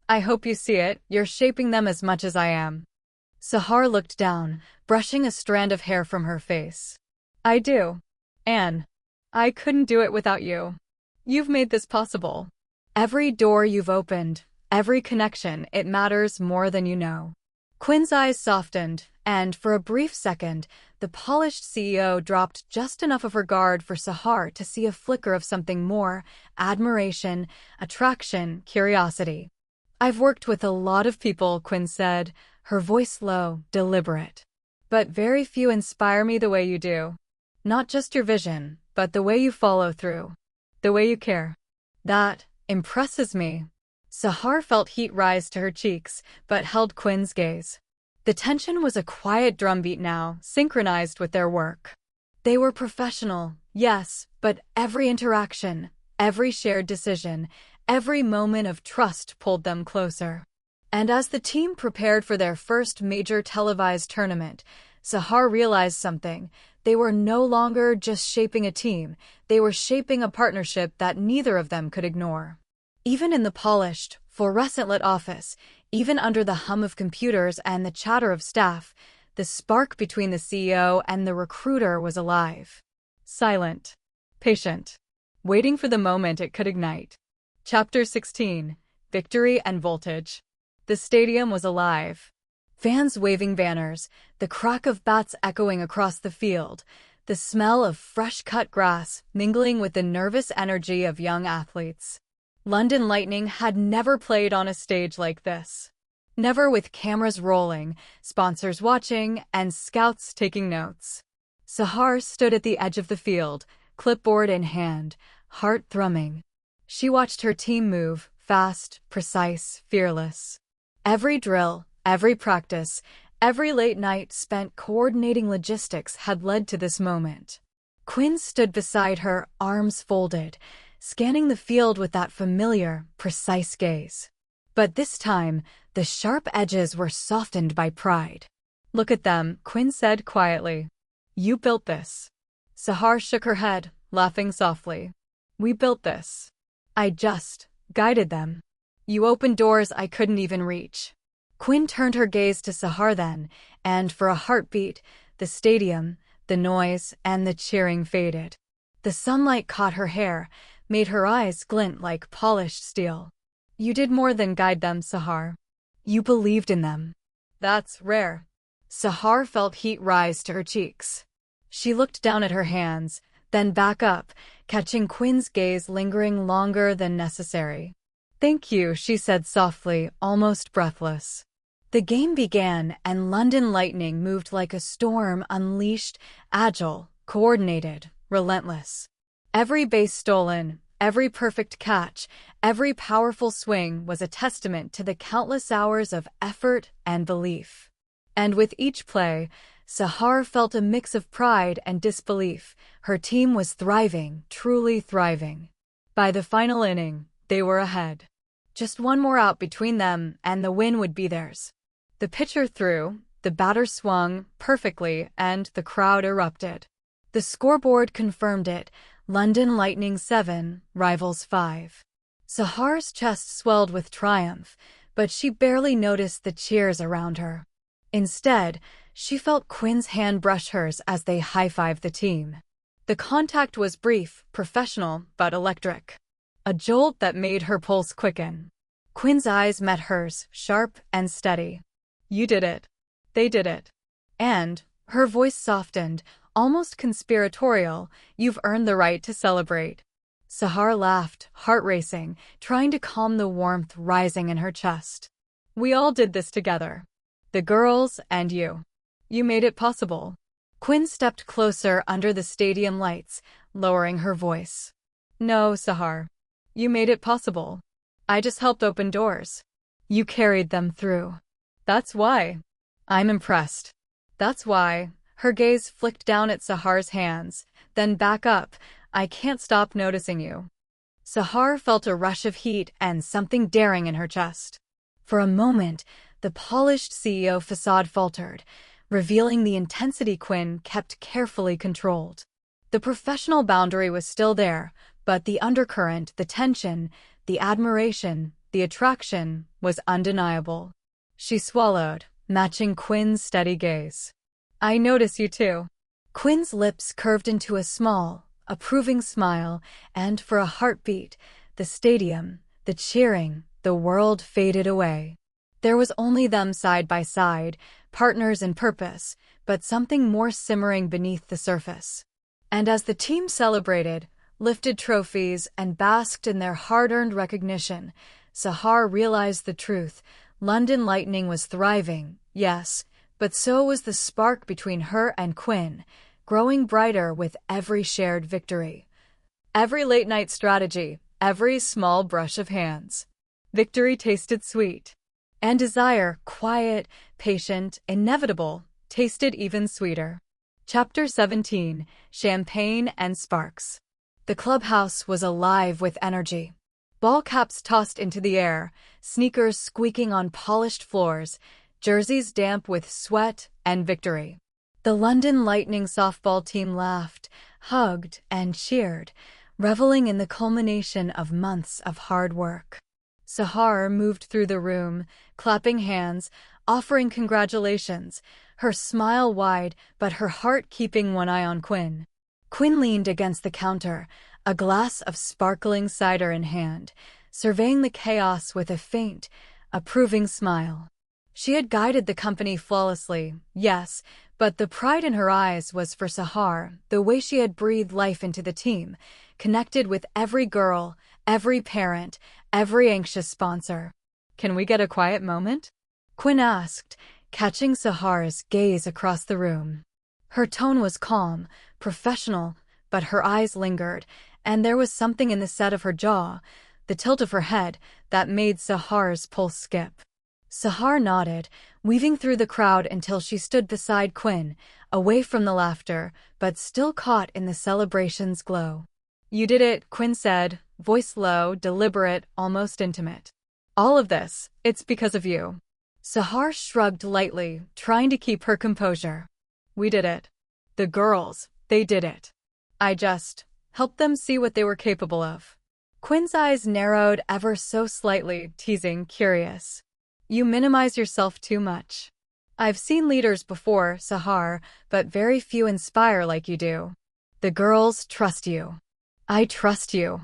I hope you see it, you're shaping them as much as I am. Sahar looked down, brushing a strand of hair from her face. I do. Anne. I couldn't do it without you. You've made this possible. Every door you've opened, every connection, it matters more than you know. Quinn's eyes softened, and for a brief second, the polished CEO dropped just enough of her guard for Sahar to see a flicker of something more: admiration, attraction, curiosity. I've worked with a lot of people, Quinn said, her voice low, deliberate. But very few inspire me the way you do. Not just your vision, but the way you follow through. The way you care. That impresses me. Sahar felt heat rise to her cheeks, but held Quinn's gaze. The tension was a quiet drumbeat now, synchronized with their work. They were professional, yes, but every interaction, every shared decision, every moment of trust pulled them closer. And as the team prepared for their first major televised tournament, Sahar realized something. They were no longer just shaping a team, they were shaping a partnership that neither of them could ignore. Even in the polished, fluorescent-lit office, even under the hum of computers and the chatter of staff, the spark between the CEO and the recruiter was alive. Silent. Patient. Waiting for the moment it could ignite. Chapter 16. Victory and Voltage. The stadium was alive. Fans waving banners, the crack of bats echoing across the field, the smell of fresh-cut grass mingling with the nervous energy of young athletes. London Lightning had never played on a stage like this. Never with cameras rolling, sponsors watching, and scouts taking notes. Sahar stood at the edge of the field, clipboard in hand, heart thrumming. She watched her team move, fast, precise, fearless. Every drill, every practice, every late night spent coordinating logistics had led to this moment. Quinn stood beside her, arms folded, scanning the field with that familiar, precise gaze. But this time, the sharp edges were softened by pride. Look at them, Quinn said quietly. You built this. Sahar shook her head, laughing softly. We built this. I just guided them. You opened doors I couldn't even reach. Quinn turned her gaze to Sahar then, and for a heartbeat, the stadium, the noise, and the cheering faded. The sunlight caught her hair, made her eyes glint like polished steel. You did more than guide them, Sahar. You believed in them. That's rare. Sahar felt heat rise to her cheeks. She looked down at her hands, then back up, catching Quinn's gaze lingering longer than necessary. Thank you, she said softly, almost breathless. The game began, and London Lightning moved like a storm, unleashed, agile, coordinated, relentless. Every base stolen, every perfect catch, every powerful swing was a testament to the countless hours of effort and belief. And with each play, Sahar felt a mix of pride and disbelief. Her team was thriving, truly thriving. By the final inning, they were ahead. Just one more out between them, and the win would be theirs. The pitcher threw, the batter swung perfectly, and the crowd erupted. The scoreboard confirmed it: London Lightning 7, Rivals 5. Sahar's chest swelled with triumph, but she barely noticed the cheers around her. Instead, she felt Quinn's hand brush hers as they high-fived the team. The contact was brief, professional, but electric. A jolt that made her pulse quicken. Quinn's eyes met hers, sharp and steady. You did it. They did it. And, her voice softened, almost conspiratorial, you've earned the right to celebrate. Sahar laughed, heart racing, trying to calm the warmth rising in her chest. We all did this together. The girls and you. You made it possible. Quinn stepped closer under the stadium lights, lowering her voice. No, Sahar. You made it possible. I just helped open doors. You carried them through. That's why. I'm impressed. That's why. Her gaze flicked down at Sahar's hands, then back up. I can't stop noticing you. Sahar felt a rush of heat and something daring in her chest. For a moment, the polished CEO facade faltered, revealing the intensity Quinn kept carefully controlled. The professional boundary was still there, but the undercurrent, the tension, the admiration, the attraction was undeniable. She swallowed, matching Quinn's steady gaze. I notice you too. Quinn's lips curved into a small, approving smile, and for a heartbeat, the stadium, the cheering, the world faded away. There was only them side by side, partners in purpose, but something more simmering beneath the surface. And as the team celebrated, lifted trophies, and basked in their hard-earned recognition, Sahar realized the truth. London Lightning was thriving, yes, but so was the spark between her and Quinn, growing brighter with every shared victory. Every late-night strategy, every small brush of hands. Victory tasted sweet. And desire, quiet, patient, inevitable, tasted even sweeter. Chapter 17: Champagne and Sparks. The clubhouse was alive with energy. Ball caps tossed into the air, sneakers squeaking on polished floors, jerseys damp with sweat and victory. The London Lightning softball team laughed, hugged, and cheered, reveling in the culmination of months of hard work. Sahar moved through the room, clapping hands, offering congratulations, her smile wide but her heart keeping one eye on Quinn. Quinn leaned against the counter, a glass of sparkling cider in hand, surveying the chaos with a faint, approving smile. She had guided the company flawlessly, yes, but the pride in her eyes was for Sahar, the way she had breathed life into the team, connected with every girl, every parent, every anxious sponsor. Can we get a quiet moment? Quinn asked, catching Sahar's gaze across the room. Her tone was calm, professional, but her eyes lingered, and there was something in the set of her jaw, the tilt of her head, that made Sahar's pulse skip. Sahar nodded, weaving through the crowd until she stood beside Quinn, away from the laughter, but still caught in the celebration's glow. You did it, Quinn said, voice low, deliberate, almost intimate. All of this, it's because of you. Sahar shrugged lightly, trying to keep her composure. We did it. The girls, they did it. I just helped them see what they were capable of. Quinn's eyes narrowed ever so slightly, teasing, curious. You minimize yourself too much. I've seen leaders before, Sahar, but very few inspire like you do. The girls trust you. I trust you.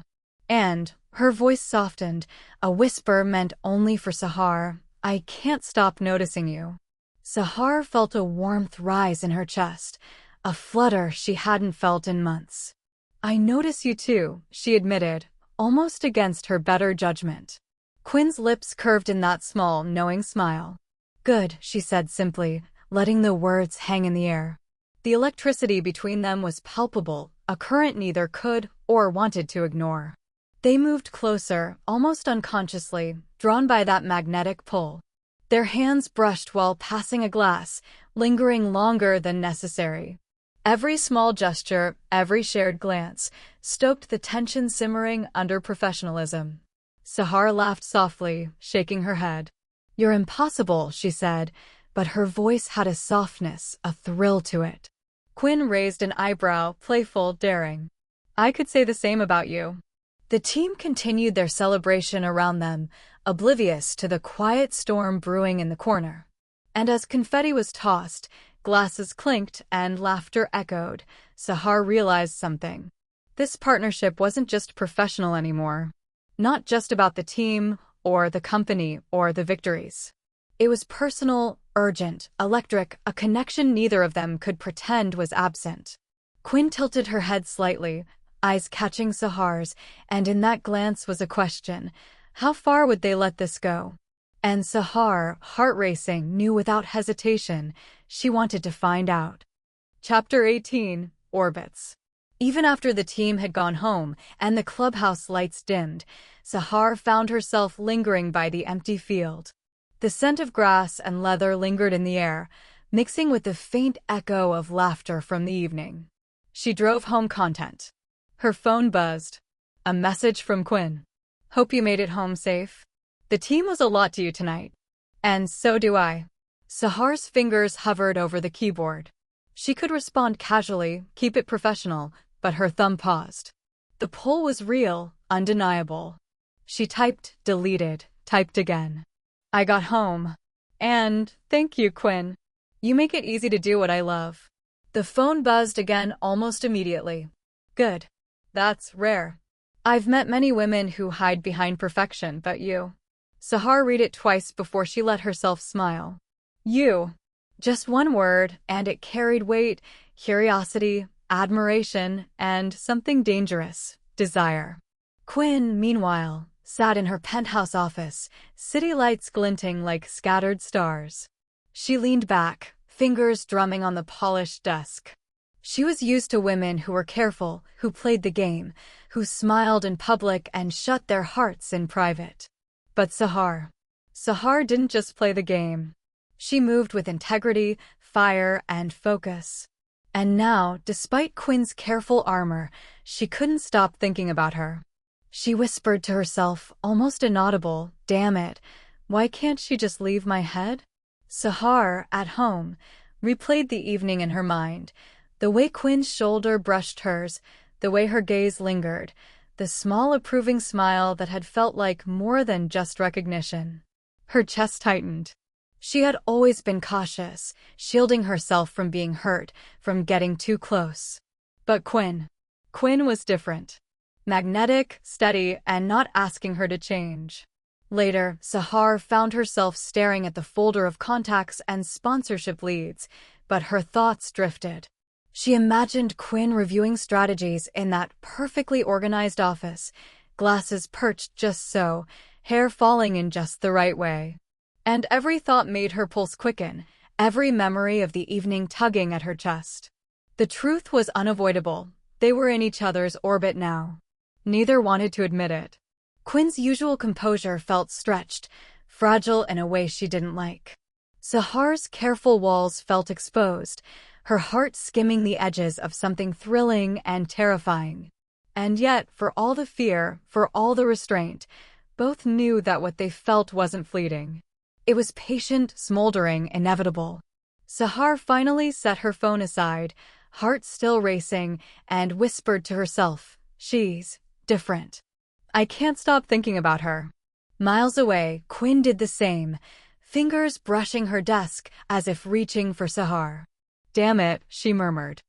And, her voice softened, a whisper meant only for Sahar, I can't stop noticing you. Sahar felt a warmth rise in her chest, a flutter she hadn't felt in months. I notice you too, she admitted, almost against her better judgment. Quinn's lips curved in that small, knowing smile. Good, she said simply, letting the words hang in the air. The electricity between them was palpable, a current neither could or wanted to ignore. They moved closer, almost unconsciously, drawn by that magnetic pull. Their hands brushed while passing a glass, lingering longer than necessary. Every small gesture, every shared glance, stoked the tension simmering under professionalism. Sahar laughed softly, shaking her head. You're impossible, she said, but her voice had a softness, a thrill to it. Quinn raised an eyebrow, playful, daring. I could say the same about you. The team continued their celebration around them, oblivious to the quiet storm brewing in the corner. And as confetti was tossed, glasses clinked, and laughter echoed, Sahar realized something. This partnership wasn't just professional anymore. Not just about the team, or the company, or the victories. It was personal, urgent, electric, a connection neither of them could pretend was absent. Quinn tilted her head slightly. eyes catching Sahar's, and in that glance was a question. How far would they let this go? And Sahar, heart racing, knew without hesitation she wanted to find out. Chapter 18, Orbits. Even after the team had gone home and the clubhouse lights dimmed, Sahar found herself lingering by the empty field. The scent of grass and leather lingered in the air, mixing with the faint echo of laughter from the evening. She drove home content. Her phone buzzed. A message from Quinn. Hope you made it home safe. The team was a lot to you tonight. And so do I. Sahar's fingers hovered over the keyboard. She could respond casually, keep it professional, but her thumb paused. The pull was real, undeniable. She typed, deleted, typed again. I got home. And thank you, Quinn. You make it easy to do what I love. The phone buzzed again almost immediately. Good. That's rare. I've met many women who hide behind perfection, but you. Sahar read it twice before she let herself smile. You. Just one word, and it carried weight, curiosity, admiration, and something dangerous, desire. Quinn, meanwhile, sat in her penthouse office, city lights glinting like scattered stars. She leaned back, fingers drumming on the polished desk. She was used to women who were careful, who played the game, who smiled in public and shut their hearts in private. But Sahar didn't just play the game. She moved with integrity, fire, and focus. And now, despite Quinn's careful armor, she couldn't stop thinking about her. She whispered to herself, almost inaudible, "Damn it, why can't she just leave my head?" Sahar, at home, replayed the evening in her mind. The way Quinn's shoulder brushed hers, the way her gaze lingered, the small approving smile that had felt like more than just recognition. Her chest tightened. She had always been cautious, shielding herself from being hurt, from getting too close. But Quinn was different. Magnetic, steady, and not asking her to change. Later, Sahar found herself staring at the folder of contacts and sponsorship leads, but her thoughts drifted. She imagined Quinn reviewing strategies in that perfectly organized office, glasses perched just so, hair falling in just the right way. And every thought made her pulse quicken, every memory of the evening tugging at her chest. The truth was unavoidable. They were in each other's orbit now. Neither wanted to admit it. Quinn's usual composure felt stretched, fragile in a way she didn't like. Sahar's careful walls felt exposed, her heart skimming the edges of something thrilling and terrifying. And yet, for all the fear, for all the restraint, both knew that what they felt wasn't fleeting. It was patient, smoldering, inevitable. Sahar finally set her phone aside, heart still racing, and whispered to herself, "She's different. I can't stop thinking about her." Miles away, Quinn did the same, fingers brushing her desk as if reaching for Sahar. "Damn it," she murmured.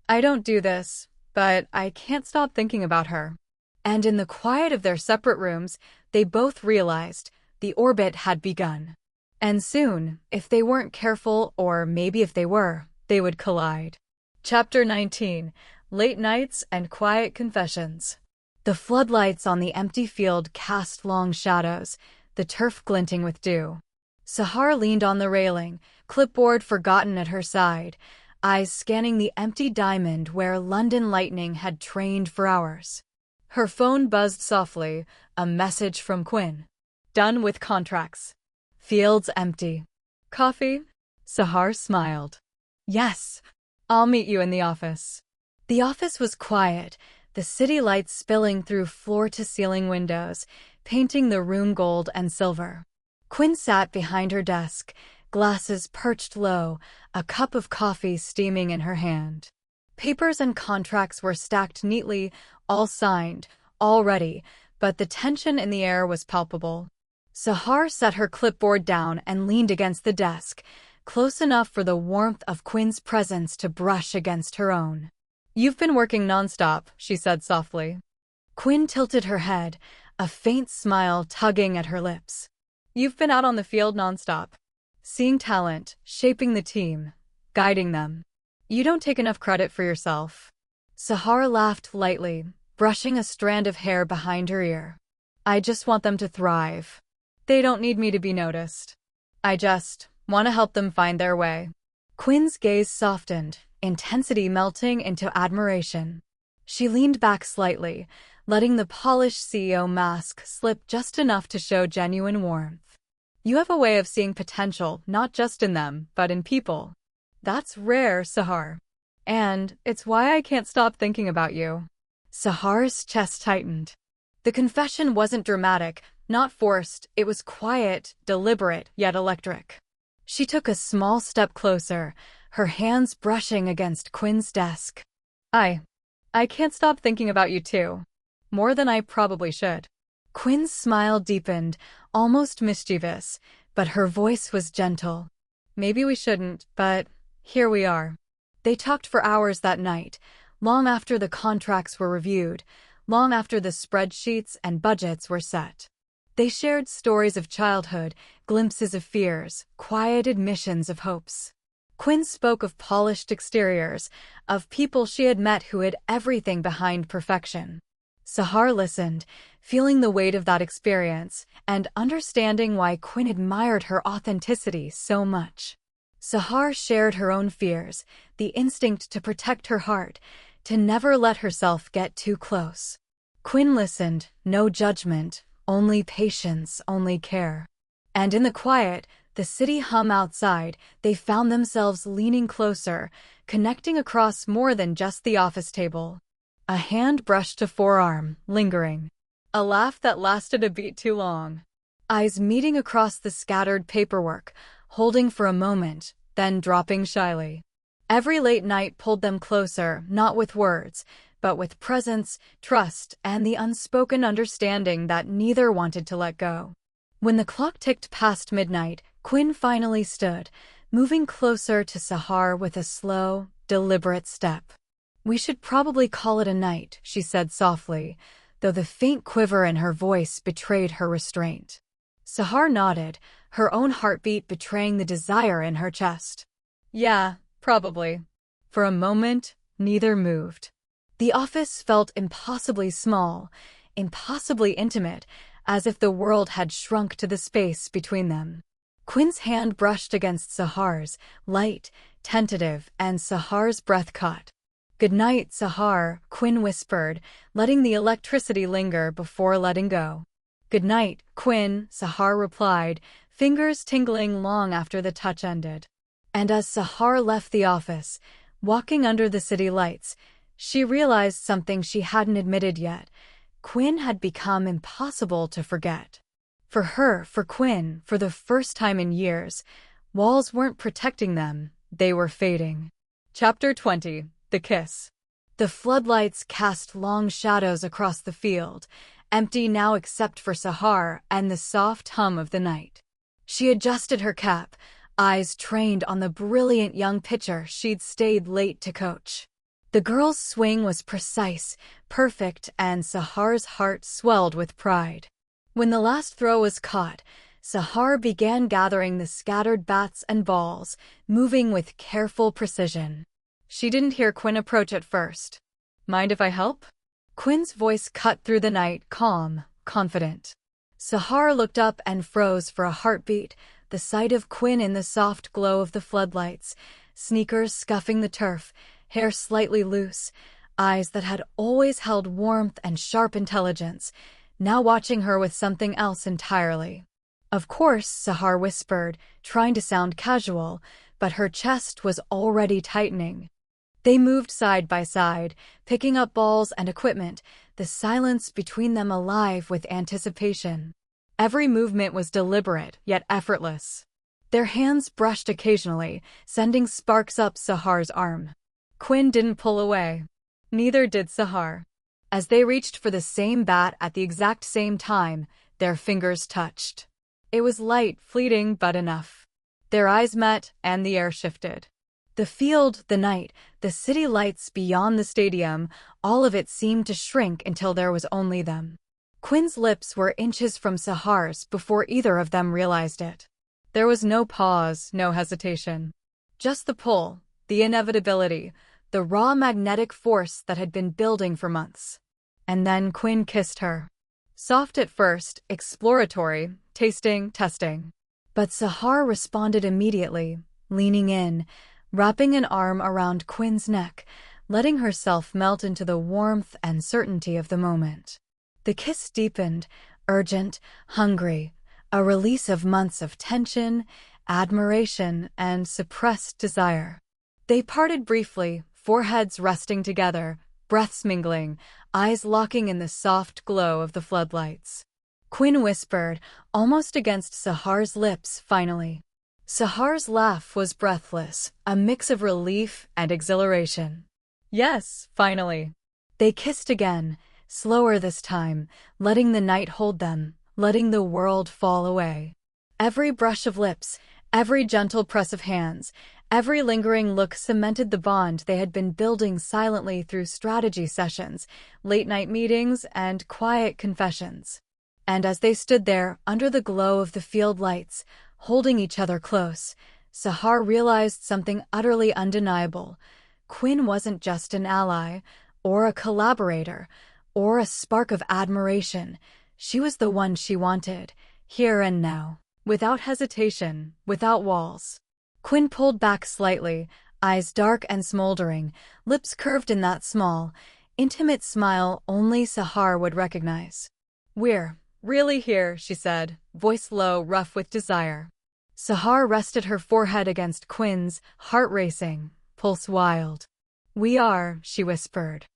"I don't do this, but I can't stop thinking about her." And in the quiet of their separate rooms, they both realized the orbit had begun. And soon, if they weren't careful, or maybe if they were, they would collide. Chapter 19, Late Nights and Quiet Confessions. The floodlights on the empty field cast long shadows, the turf glinting with dew. Sahar leaned on the railing, clipboard forgotten at her side, eyes scanning the empty diamond where London lightning had trained for hours. Her phone buzzed softly, a message from Quinn. "Done with contracts. Fields empty. Coffee?" Sahar smiled. "Yes. I'll meet you in the office." The office was quiet, the city lights spilling through floor-to-ceiling windows, painting the room gold and silver. Quinn sat behind her desk, glasses perched low, a cup of coffee steaming in her hand. Papers and contracts were stacked neatly, all signed, all ready, but the tension in the air was palpable. Sahar set her clipboard down and leaned against the desk, close enough for the warmth of Quinn's presence to brush against her own. "You've been working nonstop," she said softly. Quinn tilted her head, a faint smile tugging at her lips. "You've been out on the field nonstop. Seeing talent, shaping the team, guiding them. You don't take enough credit for yourself." Sahar laughed lightly, brushing a strand of hair behind her ear. I just want them to thrive. They don't need me to be noticed. I just want to help them find their way. Quinn's gaze softened, intensity melting into admiration. She leaned back slightly, letting the polished CEO mask slip just enough to show genuine warmth. You have a way of seeing potential not just in them, but in people. That's rare, Sahar. And it's why I can't stop thinking about you. Sahar's chest tightened. The confession wasn't dramatic, not forced, it was quiet, deliberate, yet electric. She took a small step closer, her hands brushing against Quinn's desk. I can't stop thinking about you too. More than I probably should. Quinn's smile deepened, almost mischievous, but her voice was gentle. Maybe we shouldn't, but here we are. They talked for hours that night, long after the contracts were reviewed, long after the spreadsheets and budgets were set. They shared stories of childhood, glimpses of fears, quiet admissions of hopes. Quinn spoke of polished exteriors, of people she had met who hid everything behind perfection. Sahar listened, feeling the weight of that experience, and understanding why Quinn admired her authenticity so much. Sahar shared her own fears, the instinct to protect her heart, to never let herself get too close. Quinn listened, no judgment, only patience, only care. And in the quiet, the city hum outside, they found themselves leaning closer, connecting across more than just the office table. A hand brushed a forearm, lingering. A laugh that lasted a beat too long. Eyes meeting across the scattered paperwork, holding for a moment, then dropping shyly. Every late night pulled them closer, not with words, but with presence, trust, and the unspoken understanding that neither wanted to let go. When the clock ticked past midnight, Quinn finally stood, moving closer to Sahar with a slow, deliberate step. "We should probably call it a night," she said softly, though the faint quiver in her voice betrayed her restraint. Sahar nodded, her own heartbeat betraying the desire in her chest. "Yeah, probably." For a moment, neither moved. The office felt impossibly small, impossibly intimate, as if the world had shrunk to the space between them. Quinn's hand brushed against Sahar's, light, tentative, and Sahar's breath caught. "Good night, Sahar," Quinn whispered, letting the electricity linger before letting go. "Good night, Quinn," Sahar replied, fingers tingling long after the touch ended. And as Sahar left the office, walking under the city lights, she realized something she hadn't admitted yet. Quinn had become impossible to forget. For her, for Quinn, for the first time in years, walls weren't protecting them, they were fading. Chapter 20. The Kiss. The floodlights cast long shadows across the field, empty now except for Sahar and the soft hum of the night. She adjusted her cap, eyes trained on the brilliant young pitcher she'd stayed late to coach. The girl's swing was precise, perfect, and Sahar's heart swelled with pride. When the last throw was caught, Sahar began gathering the scattered bats and balls, moving with careful precision. She didn't hear Quinn approach at first. "Mind if I help?" Quinn's voice cut through the night, calm, confident. Sahar looked up and froze for a heartbeat, the sight of Quinn in the soft glow of the floodlights, sneakers scuffing the turf, hair slightly loose, eyes that had always held warmth and sharp intelligence, now watching her with something else entirely. "Of course," Sahar whispered, trying to sound casual, but her chest was already tightening. They moved side by side, picking up balls and equipment, the silence between them alive with anticipation. Every movement was deliberate, yet effortless. Their hands brushed occasionally, sending sparks up Sahar's arm. Quinn didn't pull away. Neither did Sahar. As they reached for the same bat at the exact same time, their fingers touched. It was light, fleeting, but enough. Their eyes met, and the air shifted. The field, the night, the city lights beyond the stadium, all of it seemed to shrink until there was only them. Quinn's lips were inches from Sahar's before either of them realized it. There was no pause, no hesitation. Just the pull, the inevitability, the raw magnetic force that had been building for months. And then Quinn kissed her. Soft at first, exploratory, tasting, testing. But Sahar responded immediately, leaning in, wrapping an arm around Quinn's neck, letting herself melt into the warmth and certainty of the moment. The kiss deepened, urgent, hungry, a release of months of tension, admiration, and suppressed desire. They parted briefly, foreheads resting together, breaths mingling, eyes locking in the soft glow of the floodlights. Quinn whispered, almost against Sahar's lips, finally. Sahar's laugh was breathless, a mix of relief and exhilaration. Yes, finally. They kissed again, slower this time, letting the night hold them, letting the world fall away. Every brush of lips, every gentle press of hands, every lingering look cemented the bond they had been building silently through strategy sessions, late-night meetings, and quiet confessions. And as they stood there, under the glow of the field lights, holding each other close, Sahar realized something utterly undeniable. Quinn wasn't just an ally, or a collaborator, or a spark of admiration. She was the one she wanted, here and now, without hesitation, without walls. Quinn pulled back slightly, eyes dark and smoldering, lips curved in that small, intimate smile only Sahar would recognize. "We're really here," she said, voice low, rough with desire. Sahar rested her forehead against Quinn's, heart racing, pulse wild. "We are," she whispered.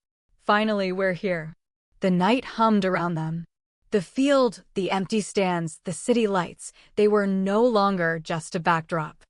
"Finally, we're here." The night hummed around them. The field, the empty stands, the city lights, they were no longer just a backdrop.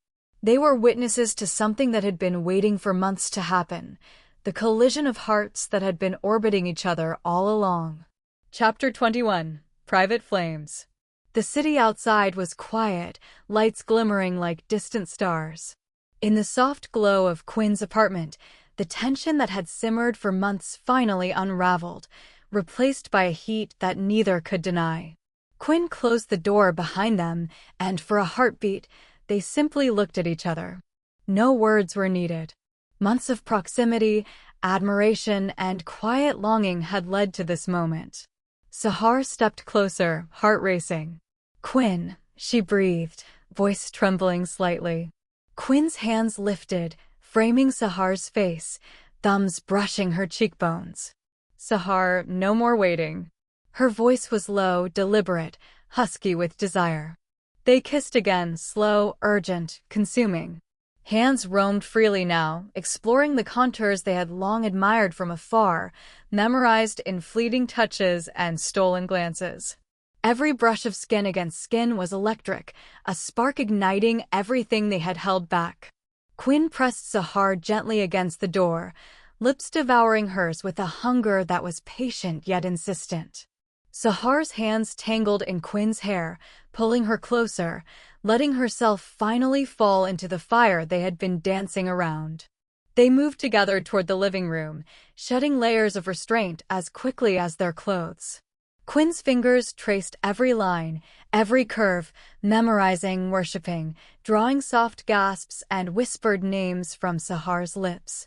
They were witnesses to something that had been waiting for months to happen, the collision of hearts that had been orbiting each other all along. Chapter 21. Private Flames. The city outside was quiet, lights glimmering like distant stars. In the soft glow of Quinn's apartment, the tension that had simmered for months finally unraveled, replaced by a heat that neither could deny. Quinn closed the door behind them, and for a heartbeat, they simply looked at each other. No words were needed. Months of proximity, admiration, and quiet longing had led to this moment. Sahar stepped closer, heart racing. "Quinn," she breathed, voice trembling slightly. Quinn's hands lifted, framing Sahar's face, thumbs brushing her cheekbones. "Sahar, no more waiting." Her voice was low, deliberate, husky with desire. They kissed again, slow, urgent, consuming. Hands roamed freely now, exploring the contours they had long admired from afar, memorized in fleeting touches and stolen glances. Every brush of skin against skin was electric, a spark igniting everything they had held back. Quinn pressed Sahar gently against the door, lips devouring hers with a hunger that was patient yet insistent. Sahar's hands tangled in Quinn's hair, pulling her closer, letting herself finally fall into the fire they had been dancing around. They moved together toward the living room, shedding layers of restraint as quickly as their clothes. Quinn's fingers traced every line, every curve, memorizing, worshipping, drawing soft gasps and whispered names from Sahar's lips.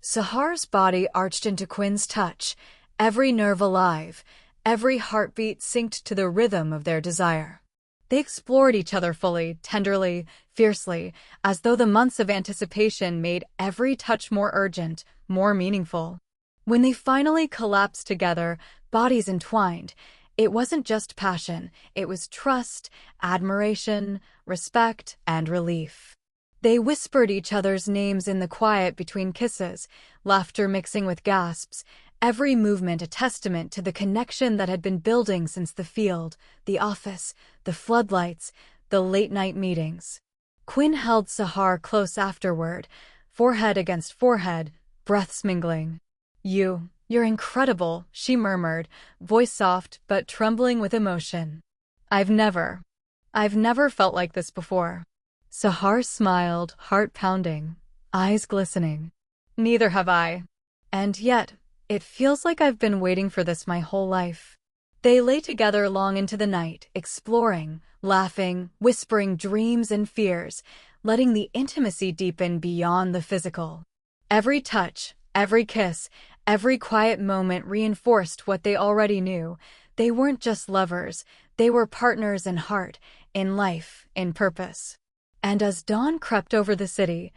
Sahar's body arched into Quinn's touch, every nerve alive, every heartbeat synced to the rhythm of their desire. They explored each other fully, tenderly, fiercely, as though the months of anticipation made every touch more urgent, more meaningful. When they finally collapsed together, bodies entwined, it wasn't just passion, it was trust, admiration, respect, and relief. They whispered each other's names in the quiet between kisses, laughter mixing with gasps, every movement a testament to the connection that had been building since the field, the office, the floodlights, the late-night meetings. Quinn held Sahar close afterward, forehead against forehead, breaths mingling. You're incredible," she murmured, voice soft but trembling with emotion. I've never felt like this before." Sahar smiled, heart pounding, eyes glistening. "Neither have I. And yet, it feels like I've been waiting for this my whole life." They lay together long into the night, exploring, laughing, whispering dreams and fears, letting the intimacy deepen beyond the physical. Every touch, every kiss, Every quiet moment reinforced what they already knew. They weren't just lovers, they were partners in heart, in life, in purpose. And as dawn crept over the city,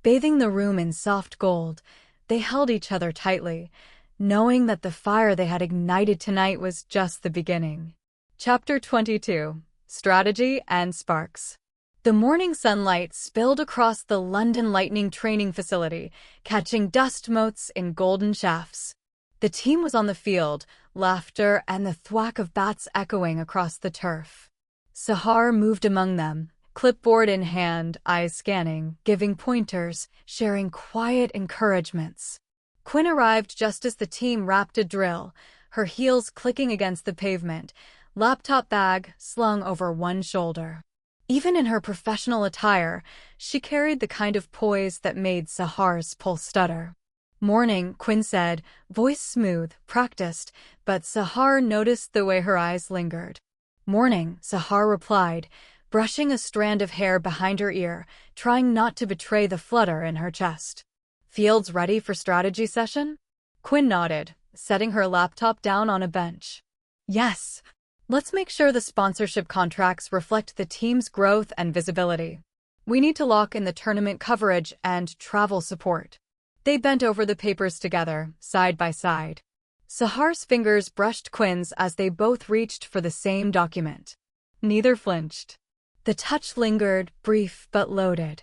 bathing the room in soft gold, they held each other tightly, knowing that the fire they had ignited tonight was just the beginning. Chapter 22: Strategy and Sparks. The morning sunlight spilled across the London Lightning training facility, catching dust motes in golden shafts. The team was on the field, laughter and the thwack of bats echoing across the turf. Sahar moved among them, clipboard in hand, eyes scanning, giving pointers, sharing quiet encouragements. Quinn arrived just as the team wrapped a drill, her heels clicking against the pavement, laptop bag slung over one shoulder. Even in her professional attire, she carried the kind of poise that made Sahar's pulse stutter. "Morning," Quinn said, voice smooth, practiced, but Sahar noticed the way her eyes lingered. "Morning," Sahar replied, brushing a strand of hair behind her ear, trying not to betray the flutter in her chest. "Fields ready for strategy session?" Quinn nodded, setting her laptop down on a bench. "Yes. Let's make sure the sponsorship contracts reflect the team's growth and visibility. We need to lock in the tournament coverage and travel support." They bent over the papers together, side by side. Sahar's fingers brushed Quinn's as they both reached for the same document. Neither flinched. The touch lingered, brief but loaded,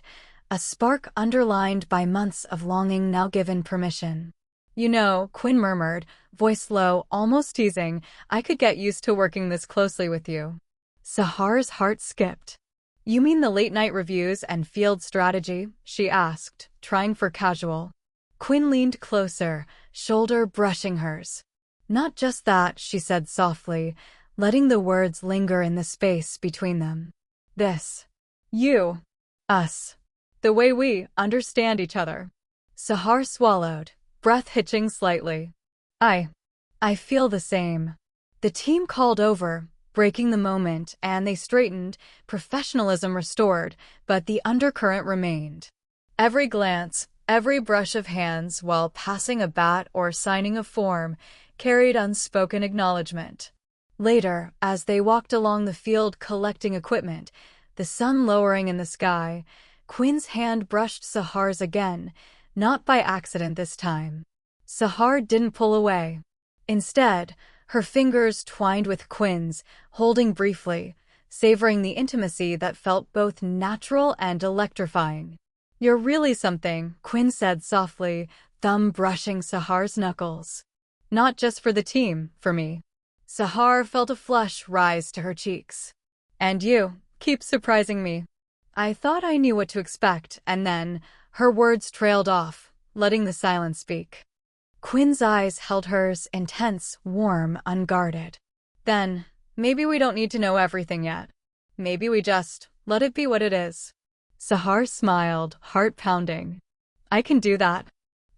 a spark underlined by months of longing now given permission. "You know," Quinn murmured, voice low, almost teasing, "I could get used to working this closely with you." Sahar's heart skipped. "You mean the late-night reviews and field strategy?" she asked, trying for casual. Quinn leaned closer, shoulder brushing hers. "Not just that," she said softly, letting the words linger in the space between them. "This. You. Us. The way we understand each other." Sahar swallowed, breath hitching slightly. I feel the same." The team called over, breaking the moment, and they straightened, professionalism restored, but the undercurrent remained. Every glance, every brush of hands while passing a bat or signing a form carried unspoken acknowledgement. Later, as they walked along the field collecting equipment, the sun lowering in the sky, Quinn's hand brushed Sahar's again, not by accident this time. Sahar didn't pull away. Instead, her fingers twined with Quinn's, holding briefly, savoring the intimacy that felt both natural and electrifying. "You're really something," Quinn said softly, thumb brushing Sahar's knuckles. "Not just for the team, for me." Sahar felt a flush rise to her cheeks. "And you keep surprising me." "I thought I knew what to expect," and then her words trailed off, letting the silence speak. Quinn's eyes held hers, intense, warm, unguarded. "Then, maybe we don't need to know everything yet. Maybe we just let it be what it is." Sahar smiled, heart pounding. "I can do that."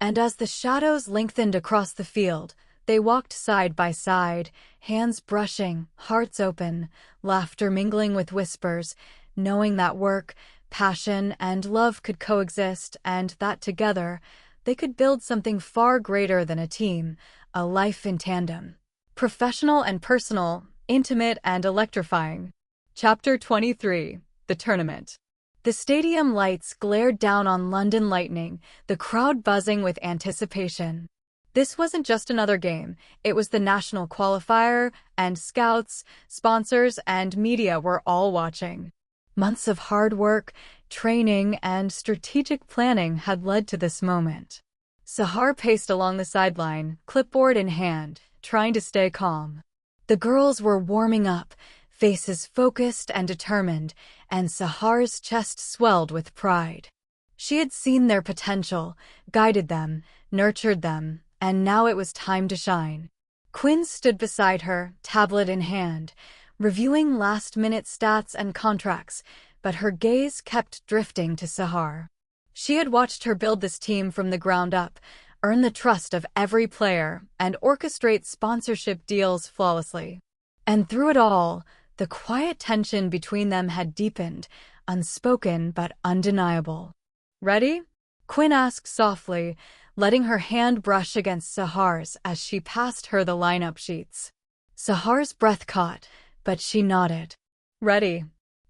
And as the shadows lengthened across the field, they walked side by side, hands brushing, hearts open, laughter mingling with whispers, knowing that work, passion, and love could coexist, and that together, they could build something far greater than a team, a life in tandem. Professional and personal, intimate and electrifying. Chapter 23: The Tournament. The stadium lights glared down on London Lightning, the crowd buzzing with anticipation. This wasn't just another game, it was the national qualifier, and scouts, sponsors, and media were all watching. Months of hard work, training, and strategic planning had led to this moment. Sahar paced along the sideline, clipboard in hand, trying to stay calm. The girls were warming up, faces focused and determined, and Sahar's chest swelled with pride. She had seen their potential, guided them, nurtured them, and now it was time to shine. Quinn stood beside her, tablet in hand, reviewing last-minute stats and contracts, but her gaze kept drifting to Sahar. She had watched her build this team from the ground up, earn the trust of every player, and orchestrate sponsorship deals flawlessly. And through it all, the quiet tension between them had deepened, unspoken but undeniable. "Ready?" Quinn asked softly, letting her hand brush against Sahar's as she passed her the lineup sheets. Sahar's breath caught, but she nodded. Ready.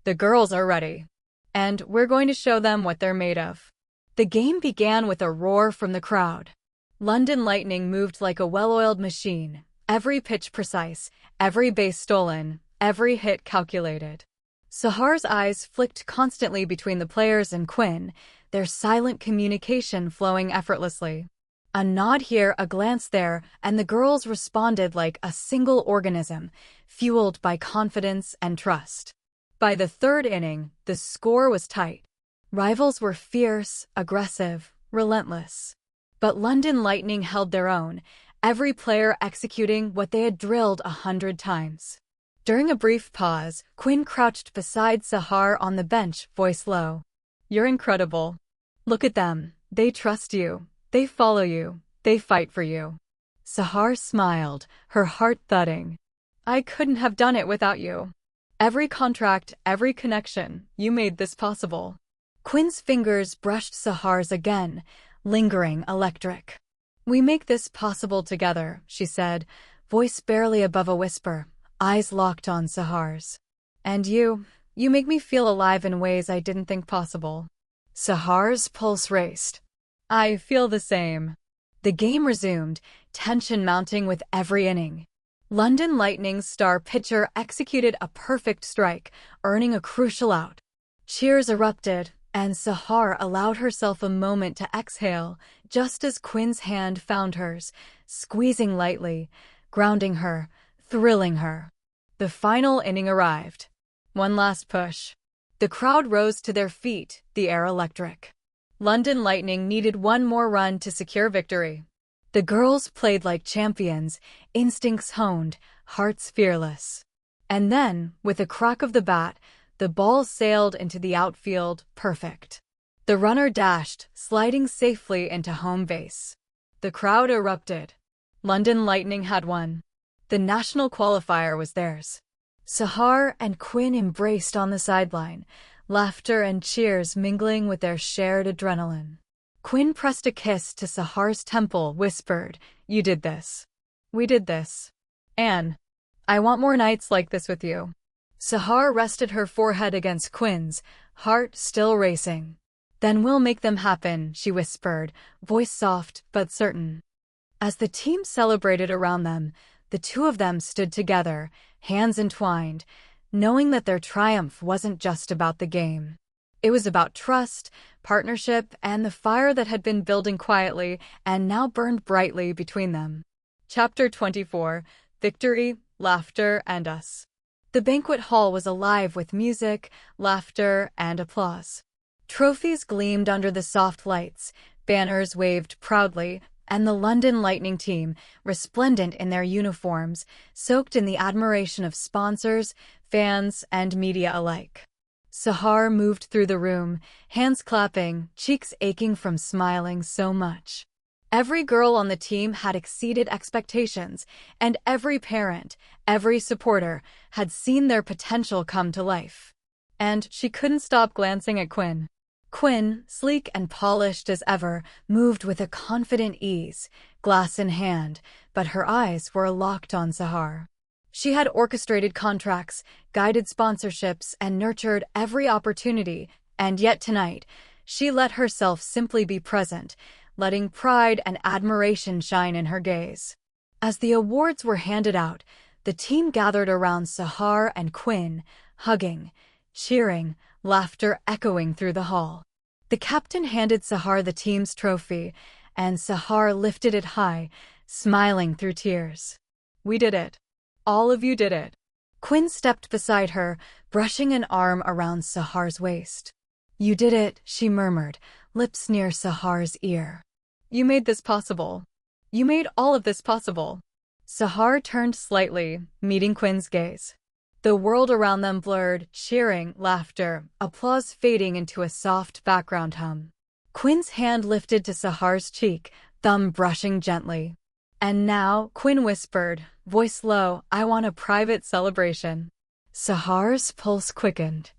The girls are ready. And we're going to show them what they're made of. The game began with a roar from the crowd. London Lightning moved like a well-oiled machine, every pitch precise, every base stolen, every hit calculated. Sahar's eyes flicked constantly between the players and Quinn, their silent communication flowing effortlessly. A nod here, a glance there, and the girls responded like a single organism, fueled by confidence and trust. By the third inning, the score was tight. Rivals were fierce, aggressive, relentless. But London Lightning held their own, every player executing what they had drilled 100 times. During a brief pause, Quinn crouched beside Sahar on the bench, voice low. You're incredible. Look at them. They trust you. They follow you. They fight for you. Sahar smiled, her heart thudding. I couldn't have done it without you. Every contract, every connection, you made this possible. Quinn's fingers brushed Sahar's again, lingering electric. We make this possible together, she said, voice barely above a whisper, eyes locked on Sahar's. And you make me feel alive in ways I didn't think possible. Sahar's pulse raced. I feel the same. The game resumed, tension mounting with every inning. London Lightning's star pitcher executed a perfect strike, earning a crucial out. Cheers erupted, and Sahar allowed herself a moment to exhale, just as Quinn's hand found hers, squeezing lightly, grounding her, thrilling her. The final inning arrived. One last push. The crowd rose to their feet, the air electric. London Lightning needed one more run to secure victory. The girls played like champions, instincts honed, hearts fearless. And then, with a crack of the bat, the ball sailed into the outfield, perfect. The runner dashed, sliding safely into home base. The crowd erupted. London Lightning had won. The national qualifier was theirs. Sahar and Quinn embraced on the sideline, laughter and cheers mingling with their shared adrenaline. Quinn pressed a kiss to Sahar's temple, whispered, You did this. We did this. Anne, I want more nights like this with you. Sahar rested her forehead against Quinn's, heart still racing. Then we'll make them happen, she whispered, voice soft but certain. As the team celebrated around them, the two of them stood together, hands entwined, knowing that their triumph wasn't just about the game. It was about trust, partnership, and the fire that had been building quietly and now burned brightly between them. Chapter 24: Victory, Laughter, and Us. The banquet hall was alive with music, laughter, and applause. Trophies gleamed under the soft lights, banners waved proudly, and the London Lightning team, resplendent in their uniforms, soaked in the admiration of sponsors, fans, and media alike. Sahar moved through the room, hands clapping, cheeks aching from smiling so much. Every girl on the team had exceeded expectations, and every parent, every supporter, had seen their potential come to life. And she couldn't stop glancing at Quinn. Quinn, sleek and polished as ever, moved with a confident ease, glass in hand, but her eyes were locked on Sahar. She had orchestrated contracts, guided sponsorships, and nurtured every opportunity, and yet tonight, she let herself simply be present, letting pride and admiration shine in her gaze. As the awards were handed out, the team gathered around Sahar and Quinn, hugging, cheering, laughter echoing through the hall. The captain handed Sahar the team's trophy, and Sahar lifted it high, smiling through tears. We did it. All of you did it. Quinn stepped beside her, brushing an arm around Sahar's waist. You did it, she murmured, lips near Sahar's ear. You made this possible. You made all of this possible. Sahar turned slightly, meeting Quinn's gaze. The world around them blurred, cheering, laughter, applause fading into a soft background hum. Quinn's hand lifted to Sahar's cheek, thumb brushing gently. And now, Quinn whispered, voice low, I want a private celebration. Sahar's pulse quickened.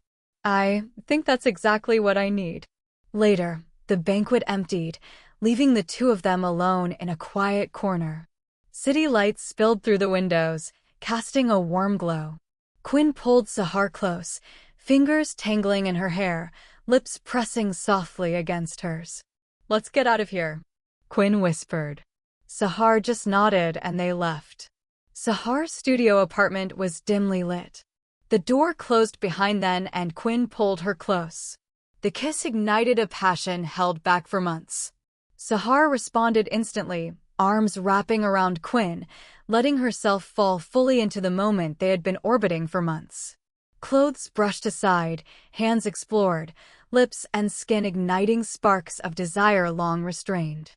I think that's exactly what I need. Later, the banquet emptied, leaving the two of them alone in a quiet corner. City lights spilled through the windows, casting a warm glow. Quinn pulled Sahar close, fingers tangling in her hair, lips pressing softly against hers. "Let's get out of here," Quinn whispered. Sahar just nodded and they left. Sahar's studio apartment was dimly lit. The door closed behind them and Quinn pulled her close. The kiss ignited a passion held back for months. Sahar responded instantly, arms wrapping around Quinn, letting herself fall fully into the moment they had been orbiting for months. Clothes brushed aside, hands explored, lips and skin igniting sparks of desire long restrained.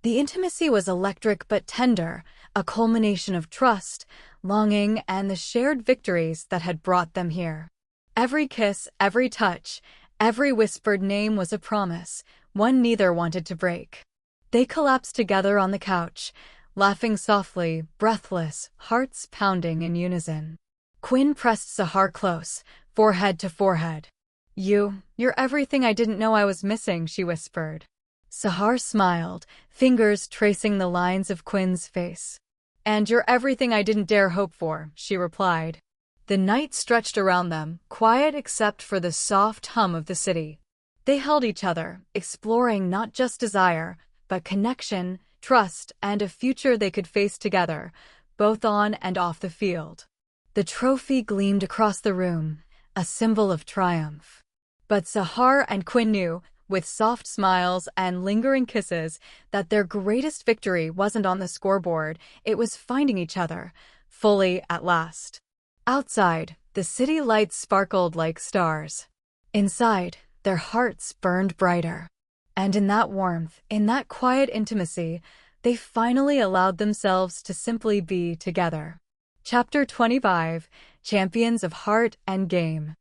The intimacy was electric but tender, a culmination of trust, longing, and the shared victories that had brought them here. Every kiss, every touch, every whispered name was a promise, one neither wanted to break. They collapsed together on the couch, laughing softly, breathless, hearts pounding in unison. Quinn pressed Sahar close, forehead to forehead. You're everything I didn't know I was missing," she whispered. Sahar smiled, fingers tracing the lines of Quinn's face. "And you're everything I didn't dare hope for," she replied. The night stretched around them, quiet except for the soft hum of the city. They held each other, exploring not just desire, but connection, trust, and a future they could face together, both on and off the field. The trophy gleamed across the room, a symbol of triumph. But Sahar and Quinn knew, with soft smiles and lingering kisses, that their greatest victory wasn't on the scoreboard, it was finding each other, fully at last. Outside, the city lights sparkled like stars. Inside, their hearts burned brighter. And in that warmth, in that quiet intimacy, they finally allowed themselves to simply be together. Chapter 25, Champions of Heart and Game.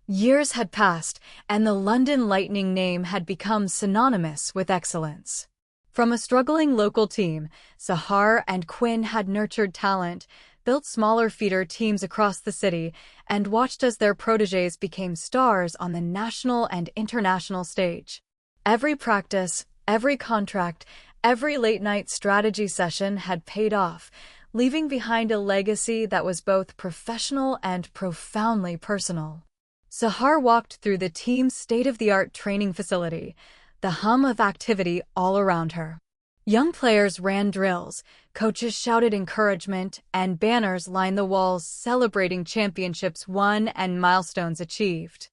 Years had passed, and the London Lightning name had become synonymous with excellence. From a struggling local team, Sahar and Quinn had nurtured talent, built smaller feeder teams across the city, and watched as their protégés became stars on the national and international stage. Every practice, every contract, every late-night strategy session had paid off, leaving behind a legacy that was both professional and profoundly personal. Sahar walked through the team's state-of-the-art training facility, the hum of activity all around her. Young players ran drills, coaches shouted encouragement, and banners lined the walls celebrating championships won and milestones achieved.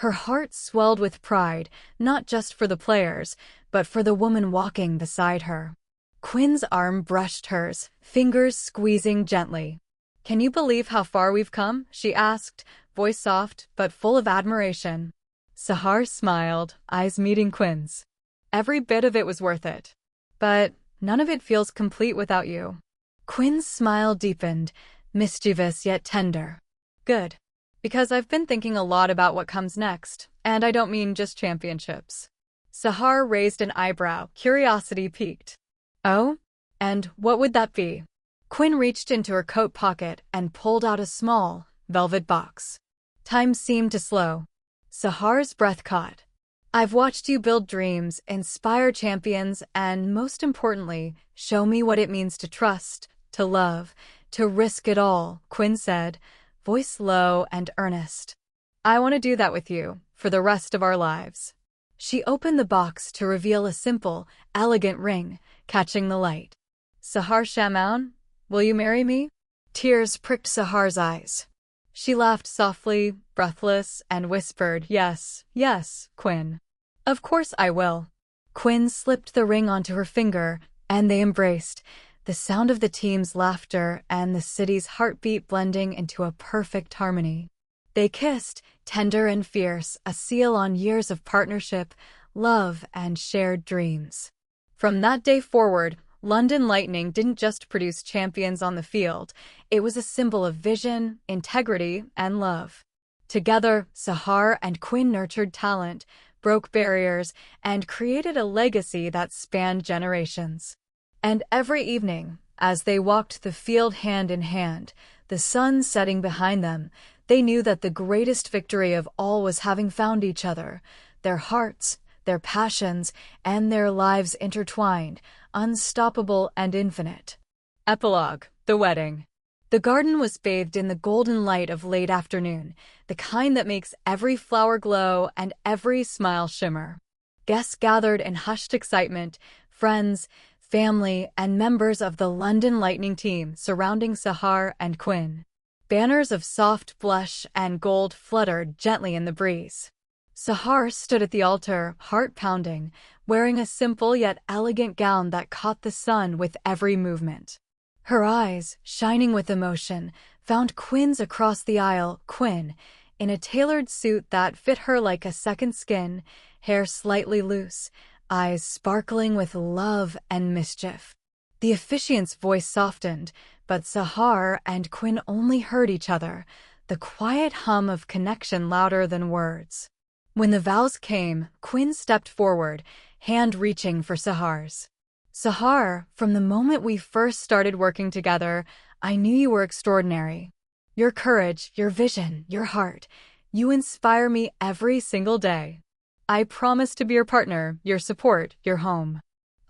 Her heart swelled with pride, not just for the players, but for the woman walking beside her. Quinn's arm brushed hers, fingers squeezing gently. "Can you believe how far we've come?" she asked, voice soft but full of admiration. Sahar smiled, eyes meeting Quinn's. "Every bit of it was worth it. But none of it feels complete without you." Quinn's smile deepened, mischievous yet tender. "Good. Because I've been thinking a lot about what comes next, and I don't mean just championships." Sahar raised an eyebrow, curiosity piqued. "Oh? And what would that be?" Quinn reached into her coat pocket and pulled out a small, velvet box. Time seemed to slow. Sahar's breath caught. "I've watched you build dreams, inspire champions, and most importantly, show me what it means to trust, to love, to risk it all," Quinn said, voice low and earnest. "I want to do that with you, for the rest of our lives." She opened the box to reveal a simple, elegant ring, catching the light. "Sahar Shamoun, will you marry me?" Tears pricked Sahar's eyes. She laughed softly, breathless, and whispered, "Yes, yes, Quinn. Of course I will." Quinn slipped the ring onto her finger, and they embraced, the sound of the team's laughter and the city's heartbeat blending into a perfect harmony. They kissed, tender and fierce, a seal on years of partnership, love, and shared dreams. From that day forward, London Lightning didn't just produce champions on the field, it was a symbol of vision, integrity, and love. Together, Sahar and Quinn nurtured talent, broke barriers, and created a legacy that spanned generations. And every evening, as they walked the field hand in hand, the sun setting behind them, they knew that the greatest victory of all was having found each other, their hearts, their passions, and their lives intertwined, unstoppable and infinite. Epilogue: The wedding. The garden was bathed in the golden light of late afternoon, the kind that makes every flower glow and every smile shimmer. Guests gathered in hushed excitement, friends, family, and members of the London Lightning team surrounding Sahar and Quinn. Banners of soft blush and gold fluttered gently in the breeze. Sahar stood at the altar, heart pounding, wearing a simple yet elegant gown that caught the sun with every movement. Her eyes, shining with emotion, found Quinn's across the aisle. Quinn, in a tailored suit that fit her like a second skin, hair slightly loose, eyes sparkling with love and mischief. The officiant's voice softened, but Sahar and Quinn only heard each other, the quiet hum of connection louder than words. When the vows came, Quinn stepped forward, hand reaching for Sahar's. Sahar, from the moment we first started working together, I knew you were extraordinary. Your courage, your vision, your heart, you inspire me every single day. I promise to be your partner, your support, your home.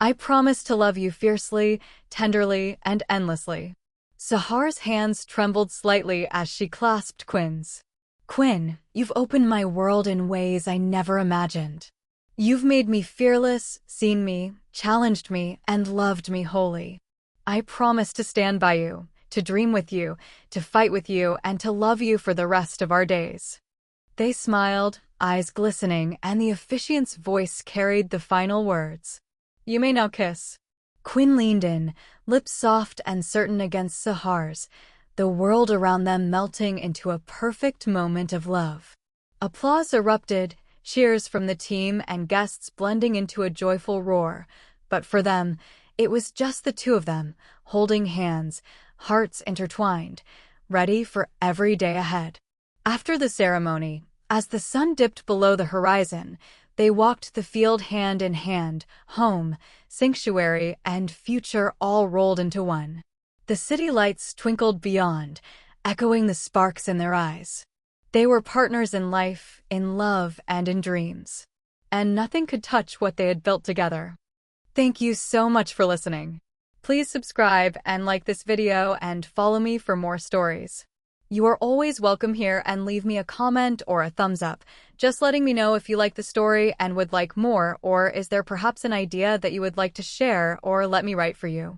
I promise to love you fiercely, tenderly, and endlessly. Sahar's hands trembled slightly as she clasped Quinn's. Quinn, you've opened my world in ways I never imagined. You've made me fearless, seen me, challenged me, and loved me wholly. I promise to stand by you, to dream with you, to fight with you, and to love you for the rest of our days. They smiled, eyes glistening, and the officiant's voice carried the final words. You may now kiss. Quinn leaned in, lips soft and certain against Sahar's, the world around them melting into a perfect moment of love. Applause erupted, cheers from the team and guests blending into a joyful roar, but for them, it was just the two of them, holding hands, hearts intertwined, ready for every day ahead. After the ceremony, as the sun dipped below the horizon, they walked the field hand in hand, home, sanctuary, and future all rolled into one. The city lights twinkled beyond, echoing the sparks in their eyes. They were partners in life, in love, and in dreams. And nothing could touch what they had built together. Thank you so much for listening. Please subscribe and like this video and follow me for more stories. You are always welcome here, and leave me a comment or a thumbs up, just letting me know if you like the story and would like more, or is there perhaps an idea that you would like to share or let me write for you.